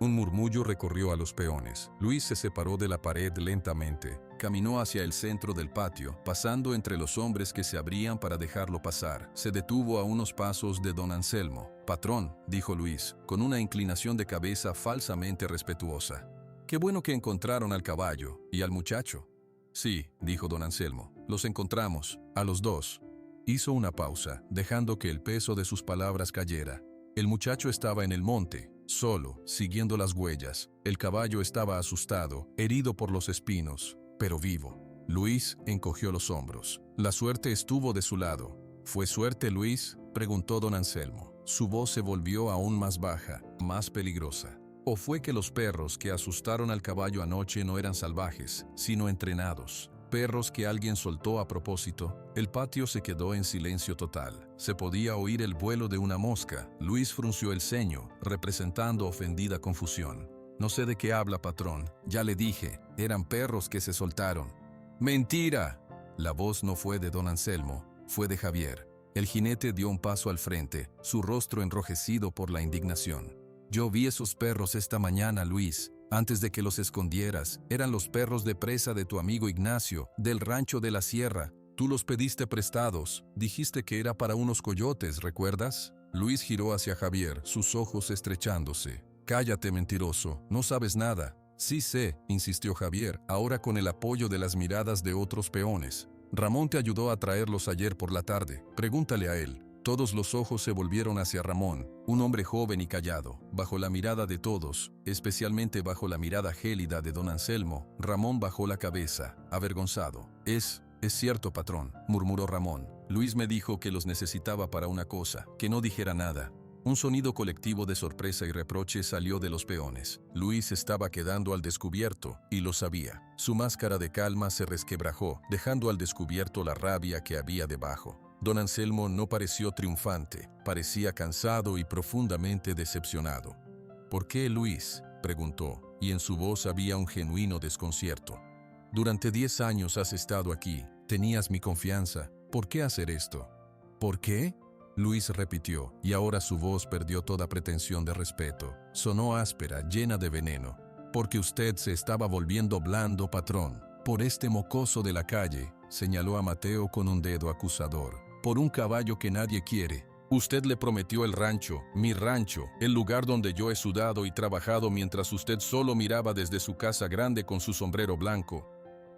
Un murmullo recorrió a los peones. Luis se separó de la pared lentamente. Caminó hacia el centro del patio, pasando entre los hombres que se abrían para dejarlo pasar. Se detuvo a unos pasos de don Anselmo. «Patrón», dijo Luis, con una inclinación de cabeza falsamente respetuosa. «Qué bueno que encontraron al caballo y al muchacho». «Sí», dijo don Anselmo, «los encontramos, a los dos». Hizo una pausa, dejando que el peso de sus palabras cayera. El muchacho estaba en el monte, solo, siguiendo las huellas. El caballo estaba asustado, herido por los espinos, pero vivo. Luis encogió los hombros. La suerte estuvo de su lado. «¿Fue suerte, Luis?», preguntó don Anselmo. Su voz se volvió aún más baja, más peligrosa. ¿O fue que los perros que asustaron al caballo anoche no eran salvajes, sino entrenados? Perros que alguien soltó a propósito. El patio se quedó en silencio total. Se podía oír el vuelo de una mosca. Luis frunció el ceño, representando ofendida confusión. «No sé de qué habla, patrón. Ya le dije, eran perros que se soltaron». «¡Mentira!». La voz no fue de don Anselmo, fue de Javier. El jinete dio un paso al frente, su rostro enrojecido por la indignación. «Yo vi esos perros esta mañana, Luis, antes de que los escondieras. Eran los perros de presa de tu amigo Ignacio, del rancho de la sierra. Tú los pediste prestados. Dijiste que era para unos coyotes, ¿recuerdas?». Luis giró hacia Javier, sus ojos estrechándose. «Cállate, mentiroso, no sabes nada». «Sí sé», insistió Javier, ahora con el apoyo de las miradas de otros peones. «Ramón te ayudó a traerlos ayer por la tarde. Pregúntale a él». Todos los ojos se volvieron hacia Ramón, un hombre joven y callado. Bajo la mirada de todos, especialmente bajo la mirada gélida de don Anselmo, Ramón bajó la cabeza, avergonzado. Es cierto, patrón», murmuró Ramón. «Luis me dijo que los necesitaba para una cosa, que no dijera nada». Un sonido colectivo de sorpresa y reproche salió de los peones. Luis estaba quedando al descubierto, y lo sabía. Su máscara de calma se resquebrajó, dejando al descubierto la rabia que había debajo. Don Anselmo no pareció triunfante, parecía cansado y profundamente decepcionado. «¿Por qué, Luis?», preguntó, y en su voz había un genuino desconcierto. «Durante 10 años has estado aquí, tenías mi confianza. ¿Por qué hacer esto?». «¿Por qué?», Luis repitió, y ahora su voz perdió toda pretensión de respeto. Sonó áspera, llena de veneno. «Porque usted se estaba volviendo blando, patrón. Por este mocoso de la calle», señaló a Mateo con un dedo acusador. «Por un caballo que nadie quiere. Usted le prometió el rancho, mi rancho, el lugar donde yo he sudado y trabajado mientras usted solo miraba desde su casa grande con su sombrero blanco».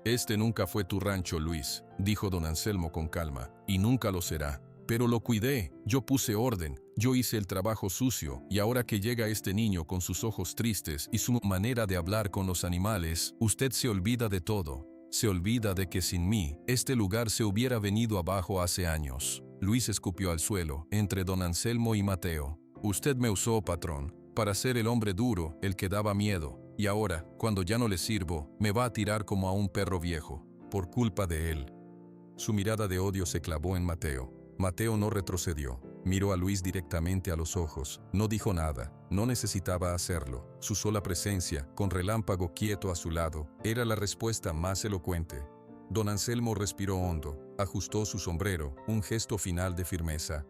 «Este nunca fue tu rancho, Luis», dijo don Anselmo con calma, «y nunca lo será. Pero lo cuidé, yo puse orden, yo hice el trabajo sucio, y ahora que llega este niño con sus ojos tristes y su manera de hablar con los animales, usted se olvida de todo. Se olvida de que sin mí, este lugar se hubiera venido abajo hace años». Luis escupió al suelo, entre don Anselmo y Mateo. «Usted me usó, patrón, para ser el hombre duro, el que daba miedo, y ahora, cuando ya no le sirvo, me va a tirar como a un perro viejo, por culpa de él». Su mirada de odio se clavó en Mateo. Mateo no retrocedió. Miró a Luis directamente a los ojos. No dijo nada. No necesitaba hacerlo. Su sola presencia, con Relámpago quieto a su lado, era la respuesta más elocuente. Don Anselmo respiró hondo, ajustó su sombrero, un gesto final de firmeza.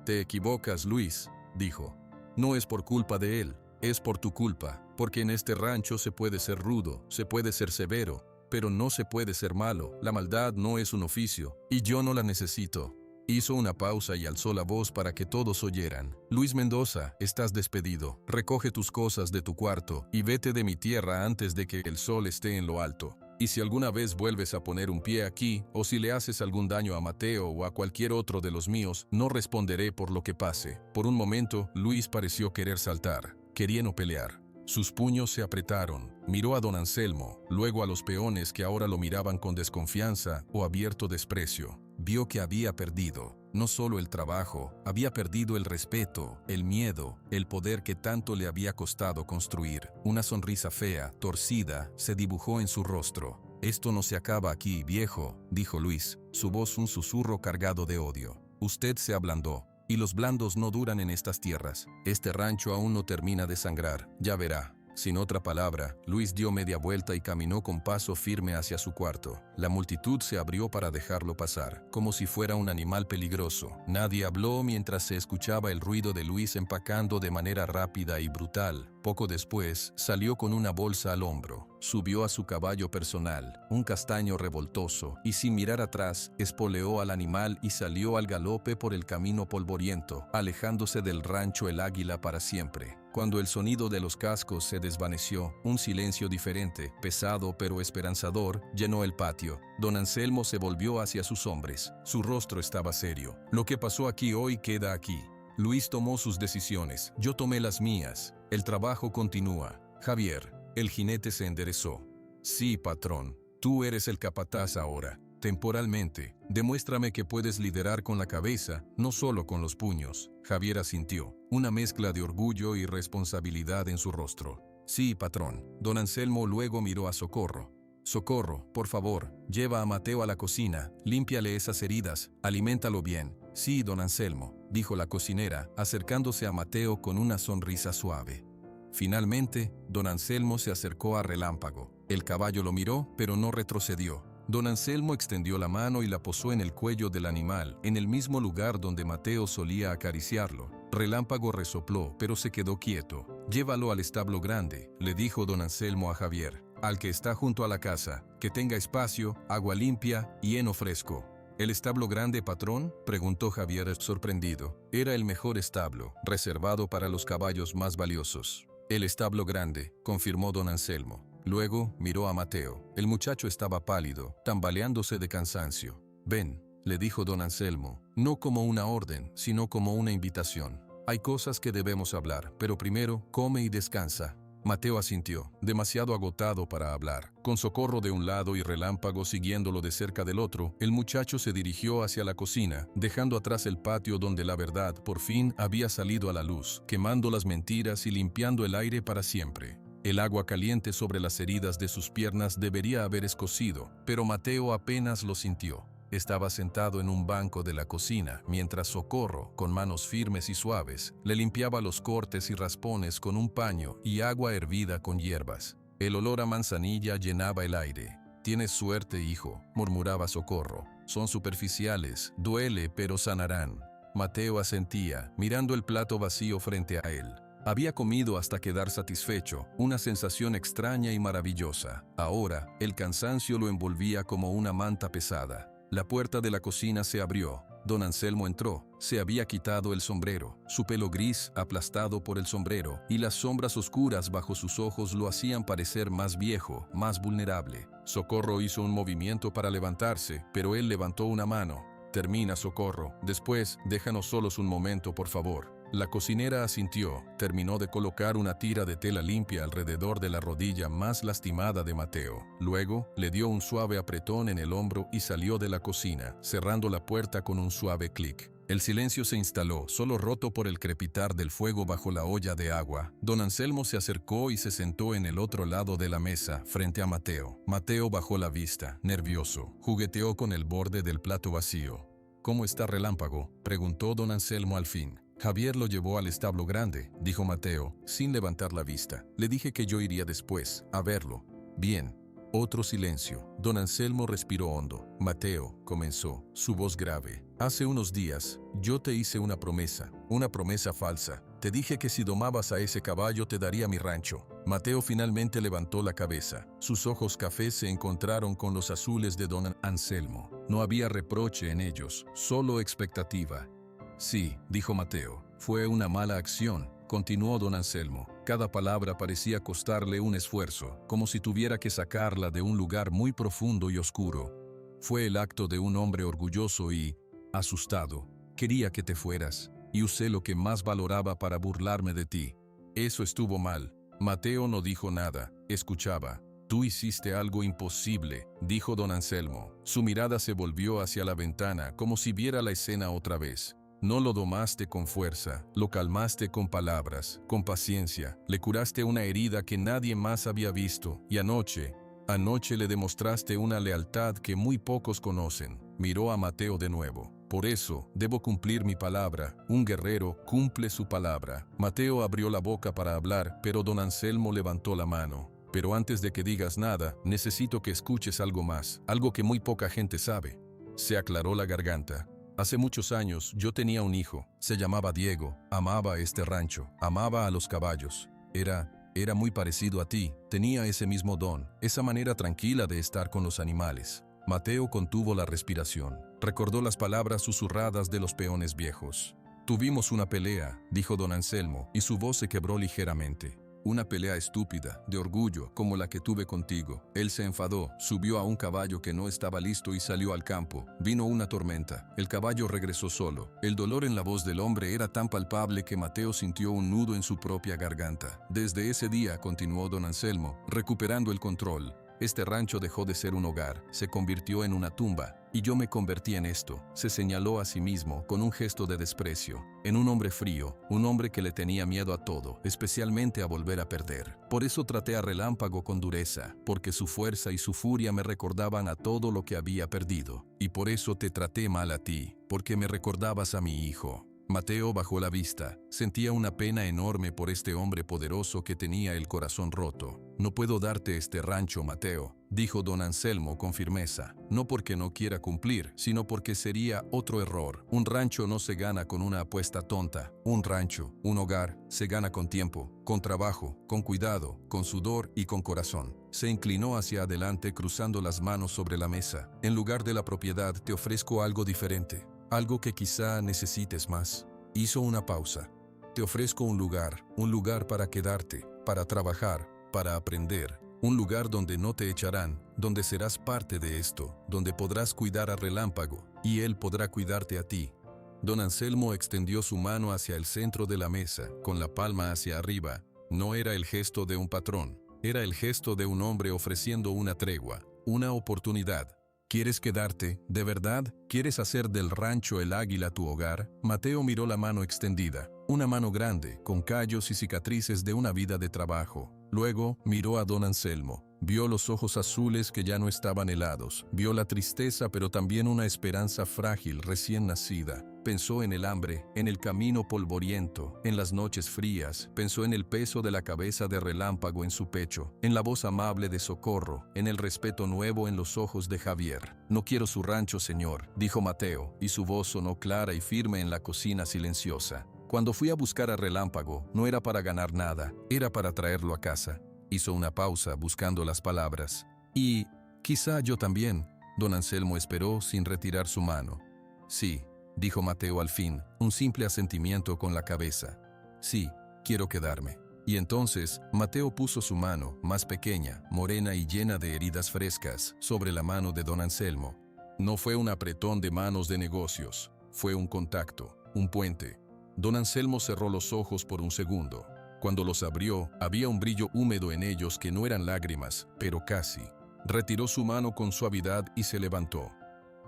«Te equivocas, Luis», dijo. «No es por culpa de él, es por tu culpa, porque en este rancho se puede ser rudo, se puede ser severo, pero no se puede ser malo. La maldad no es un oficio, y yo no la necesito». Hizo una pausa y alzó la voz para que todos oyeran. «Luis Mendoza, estás despedido. Recoge tus cosas de tu cuarto y vete de mi tierra antes de que el sol esté en lo alto. Y si alguna vez vuelves a poner un pie aquí, o si le haces algún daño a Mateo o a cualquier otro de los míos, no responderé por lo que pase». Por un momento, Luis pareció querer saltar, queriendo pelear. Sus puños se apretaron. Miró a don Anselmo, luego a los peones que ahora lo miraban con desconfianza o abierto desprecio. vio que había perdido no solo el trabajo, había perdido el respeto, el miedo, el poder que tanto le había costado construir. Una sonrisa fea, torcida, se dibujó en su rostro. «Esto no se acaba aquí, viejo», dijo Luis, su voz un susurro cargado de odio. «Usted se ablandó, y los blandos no duran en estas tierras. Este rancho aún no termina de sangrar, ya verá». Sin otra palabra, Luis dio media vuelta y caminó con paso firme hacia su cuarto. La multitud se abrió para dejarlo pasar, como si fuera un animal peligroso. Nadie habló mientras se escuchaba el ruido de Luis empacando de manera rápida y brutal. Poco después, salió con una bolsa al hombro. Subió a su caballo personal, un castaño revoltoso, y sin mirar atrás, espoleó al animal y salió al galope por el camino polvoriento, alejándose del rancho El Águila para siempre. Cuando el sonido de los cascos se desvaneció, un silencio diferente, pesado pero esperanzador, llenó el patio. Don Anselmo se volvió hacia sus hombres. Su rostro estaba serio. «Lo que pasó aquí hoy queda aquí. Luis tomó sus decisiones, yo tomé las mías. El trabajo continúa. Javier». El jinete se enderezó. «Sí, patrón. Tú eres el capataz ahora. Temporalmente, demuéstrame que puedes liderar con la cabeza, no solo con los puños». Javier asintió, una mezcla de orgullo y responsabilidad en su rostro. «Sí, patrón». Don Anselmo luego miró a Socorro. «Socorro, por favor, lleva a Mateo a la cocina, límpiale esas heridas, aliméntalo bien». «Sí, don Anselmo», dijo la cocinera, acercándose a Mateo con una sonrisa suave. Finalmente, don Anselmo se acercó a Relámpago. El caballo lo miró, pero no retrocedió. Don Anselmo extendió la mano y la posó en el cuello del animal, en el mismo lugar donde Mateo solía acariciarlo. Relámpago resopló, pero se quedó quieto. «Llévalo al establo grande», le dijo don Anselmo a Javier, «al que está junto a la casa, que tenga espacio, agua limpia y heno fresco». «¿El establo grande, patrón?», preguntó Javier sorprendido. Era el mejor establo, reservado para los caballos más valiosos. «El establo grande», confirmó don Anselmo. Luego miró a Mateo. El muchacho estaba pálido, tambaleándose de cansancio. «Ven», le dijo don Anselmo, no como una orden, sino como una invitación. «Hay cosas que debemos hablar, pero primero come y descansa». Mateo asintió, demasiado agotado para hablar. Con Socorro de un lado y Relámpago siguiéndolo de cerca del otro, el muchacho se dirigió hacia la cocina, dejando atrás el patio donde la verdad, por fin, había salido a la luz, quemando las mentiras y limpiando el aire para siempre. El agua caliente sobre las heridas de sus piernas debería haber escocido, pero Mateo apenas lo sintió. Estaba sentado en un banco de la cocina, mientras Socorro, con manos firmes y suaves, le limpiaba los cortes y raspones con un paño y agua hervida con hierbas. El olor a manzanilla llenaba el aire. «Tienes suerte, hijo», murmuraba Socorro. «Son superficiales, duele, pero sanarán». Mateo asentía, mirando el plato vacío frente a él. Había comido hasta quedar satisfecho, una sensación extraña y maravillosa. Ahora, el cansancio lo envolvía como una manta pesada. La puerta de la cocina se abrió. Don Anselmo entró. Se había quitado el sombrero. Su pelo gris, aplastado por el sombrero, y las sombras oscuras bajo sus ojos lo hacían parecer más viejo, más vulnerable. Socorro hizo un movimiento para levantarse, pero él levantó una mano. «Termina, Socorro. Después, déjanos solos un momento, por favor». La cocinera asintió, terminó de colocar una tira de tela limpia alrededor de la rodilla más lastimada de Mateo. Luego, le dio un suave apretón en el hombro y salió de la cocina, cerrando la puerta con un suave clic. El silencio se instaló, solo roto por el crepitar del fuego bajo la olla de agua. Don Anselmo se acercó y se sentó en el otro lado de la mesa, frente a Mateo. Mateo bajó la vista, nervioso, jugueteó con el borde del plato vacío. «¿Cómo está Relámpago?», preguntó don Anselmo al fin. «Javier lo llevó al establo grande», dijo Mateo, sin levantar la vista. «Le dije que yo iría después, a verlo». «Bien». Otro silencio. Don Anselmo respiró hondo. «Mateo», comenzó, su voz grave. «Hace unos días, yo te hice una promesa falsa. Te dije que si domabas a ese caballo te daría mi rancho». Mateo finalmente levantó la cabeza. Sus ojos cafés se encontraron con los azules de don Anselmo. No había reproche en ellos, solo expectativa. «Sí», dijo Mateo, «fue una mala acción», continuó don Anselmo. Cada palabra parecía costarle un esfuerzo, como si tuviera que sacarla de un lugar muy profundo y oscuro. «Fue el acto de un hombre orgulloso y asustado. Quería que te fueras, y usé lo que más valoraba para burlarme de ti. Eso estuvo mal». Mateo no dijo nada, escuchaba. Tú hiciste algo imposible, dijo don Anselmo. Su mirada se volvió hacia la ventana como si viera la escena otra vez. No lo domaste con fuerza, lo calmaste con palabras, con paciencia, le curaste una herida que nadie más había visto, y anoche le demostraste una lealtad que muy pocos conocen. Miró a Mateo de nuevo. Por eso, debo cumplir mi palabra. Un guerrero cumple su palabra. Mateo abrió la boca para hablar, pero don Anselmo levantó la mano. Pero antes de que digas nada, necesito que escuches algo más, algo que muy poca gente sabe. Se aclaró la garganta. Hace muchos años yo tenía un hijo, se llamaba Diego, amaba este rancho, amaba a los caballos. Era muy parecido a ti, tenía ese mismo don, esa manera tranquila de estar con los animales. Mateo contuvo la respiración, recordó las palabras susurradas de los peones viejos. Tuvimos una pelea, dijo don Anselmo, y su voz se quebró ligeramente. Una pelea estúpida, de orgullo, como la que tuve contigo. Él se enfadó, subió a un caballo que no estaba listo y salió al campo. Vino una tormenta. El caballo regresó solo. El dolor en la voz del hombre era tan palpable que Mateo sintió un nudo en su propia garganta. Desde ese día, continuó don Anselmo, recuperando el control, este rancho dejó de ser un hogar, se convirtió en una tumba, y yo me convertí en esto. Se señaló a sí mismo con un gesto de desprecio, en un hombre frío, un hombre que le tenía miedo a todo, especialmente a volver a perder. Por eso traté a Relámpago con dureza, porque su fuerza y su furia me recordaban a todo lo que había perdido. Y por eso te traté mal a ti, porque me recordabas a mi hijo. Mateo bajó la vista, sentía una pena enorme por este hombre poderoso que tenía el corazón roto. No puedo darte este rancho, Mateo, dijo don Anselmo con firmeza, no porque no quiera cumplir, sino porque sería otro error. Un rancho no se gana con una apuesta tonta. Un rancho, un hogar, se gana con tiempo, con trabajo, con cuidado, con sudor y con corazón. Se inclinó hacia adelante cruzando las manos sobre la mesa. En lugar de la propiedad te ofrezco algo diferente. Algo que quizá necesites más. Hizo una pausa. Te ofrezco un lugar para quedarte, para trabajar, para aprender. Un lugar donde no te echarán, donde serás parte de esto, donde podrás cuidar a Relámpago, y él podrá cuidarte a ti. Don Anselmo extendió su mano hacia el centro de la mesa, con la palma hacia arriba. No era el gesto de un patrón, era el gesto de un hombre ofreciendo una tregua, una oportunidad. ¿Quieres quedarte? ¿De verdad? ¿Quieres hacer del rancho El Águila tu hogar? Mateo miró la mano extendida, una mano grande, con callos y cicatrices de una vida de trabajo. Luego miró a don Anselmo. Vio los ojos azules que ya no estaban helados. Vio la tristeza, pero también una esperanza frágil, recién nacida. Pensó en el hambre, en el camino polvoriento, en las noches frías. Pensó en el peso de la cabeza de Relámpago en su pecho, en la voz amable de socorro, en el respeto nuevo en los ojos de Javier. No quiero su rancho, señor, dijo Mateo, y su voz sonó clara y firme en la cocina silenciosa. Cuando fui a buscar a Relámpago, no era para ganar nada, era para traerlo a casa. Hizo una pausa buscando las palabras. Y quizá yo también. Don Anselmo esperó sin retirar su mano. Sí, dijo Mateo al fin, un simple asentimiento con la cabeza. Sí, quiero quedarme. Y entonces, Mateo puso su mano, más pequeña, morena y llena de heridas frescas, sobre la mano de don Anselmo. No fue un apretón de manos de negocios, fue un contacto, un puente. Don Anselmo cerró los ojos por un segundo. Cuando los abrió, había un brillo húmedo en ellos que no eran lágrimas, pero casi. Retiró su mano con suavidad y se levantó.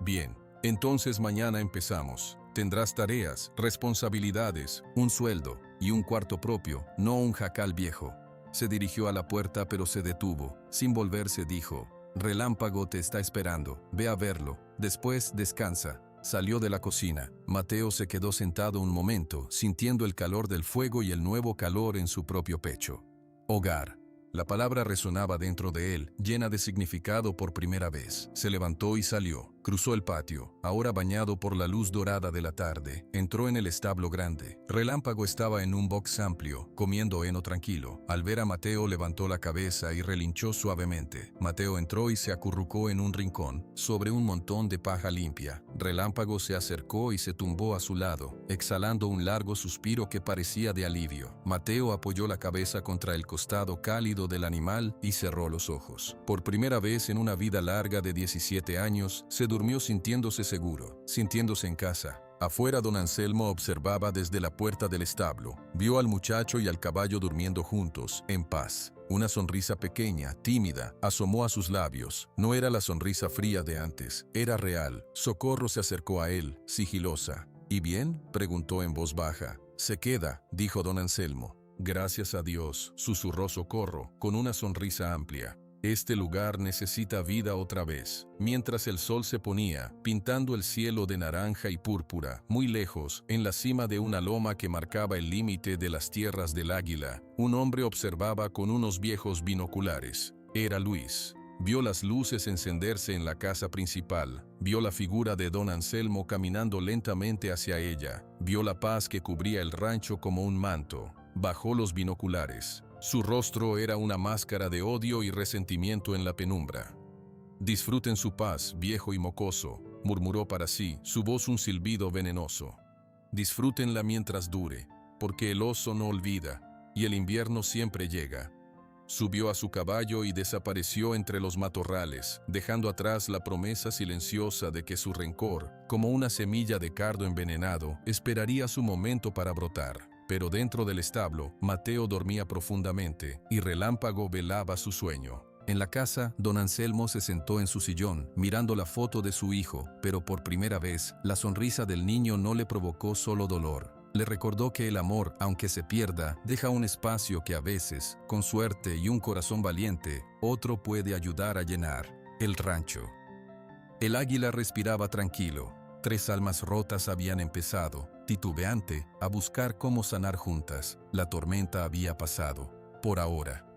Bien, entonces mañana empezamos. Tendrás tareas, responsabilidades, un sueldo y un cuarto propio, no un jacal viejo. Se dirigió a la puerta pero se detuvo. Sin volverse dijo, Relámpago te está esperando, ve a verlo, después descansa. Salió de la cocina. Mateo se quedó sentado un momento, sintiendo el calor del fuego y el nuevo calor en su propio pecho. Hogar. La palabra resonaba dentro de él, llena de significado por primera vez. Se levantó y salió. Cruzó el patio, ahora bañado por la luz dorada de la tarde. Entró en el establo grande. Relámpago estaba en un box amplio, comiendo heno tranquilo. Al ver a Mateo levantó la cabeza y relinchó suavemente. Mateo entró y se acurrucó en un rincón, sobre un montón de paja limpia. Relámpago se acercó y se tumbó a su lado, exhalando un largo suspiro que parecía de alivio. Mateo apoyó la cabeza contra el costado cálido del animal y cerró los ojos. Por primera vez en una vida larga de 17 años, se durmió sintiéndose seguro, sintiéndose en casa. Afuera don Anselmo observaba desde la puerta del establo. Vio al muchacho y al caballo durmiendo juntos, en paz. Una sonrisa pequeña, tímida, asomó a sus labios. No era la sonrisa fría de antes, era real. Socorro se acercó a él, sigilosa. ¿Y bien?, preguntó en voz baja. Se queda, dijo don Anselmo. Gracias a Dios, susurró Socorro, con una sonrisa amplia. Este lugar necesita vida otra vez. Mientras el sol se ponía, pintando el cielo de naranja y púrpura, muy lejos, en la cima de una loma que marcaba el límite de las tierras del Águila, un hombre observaba con unos viejos binoculares. Era Luis. Vio las luces encenderse en la casa principal, vio la figura de don Anselmo caminando lentamente hacia ella, vio la paz que cubría el rancho como un manto. Bajó los binoculares. Su rostro era una máscara de odio y resentimiento en la penumbra. Disfruten su paz, viejo y mocoso, murmuró para sí, su voz un silbido venenoso. Disfrútenla mientras dure, porque el oso no olvida, y el invierno siempre llega. Subió a su caballo y desapareció entre los matorrales, dejando atrás la promesa silenciosa de que su rencor, como una semilla de cardo envenenado, esperaría su momento para brotar. Pero dentro del establo, Mateo dormía profundamente, y Relámpago velaba su sueño. En la casa, don Anselmo se sentó en su sillón, mirando la foto de su hijo, pero por primera vez, la sonrisa del niño no le provocó solo dolor. Le recordó que el amor, aunque se pierda, deja un espacio que a veces, con suerte y un corazón valiente, otro puede ayudar a llenar: el rancho. El águila respiraba tranquilo. 3 almas rotas habían empezado, titubeante, a buscar cómo sanar juntas. La tormenta había pasado, por ahora.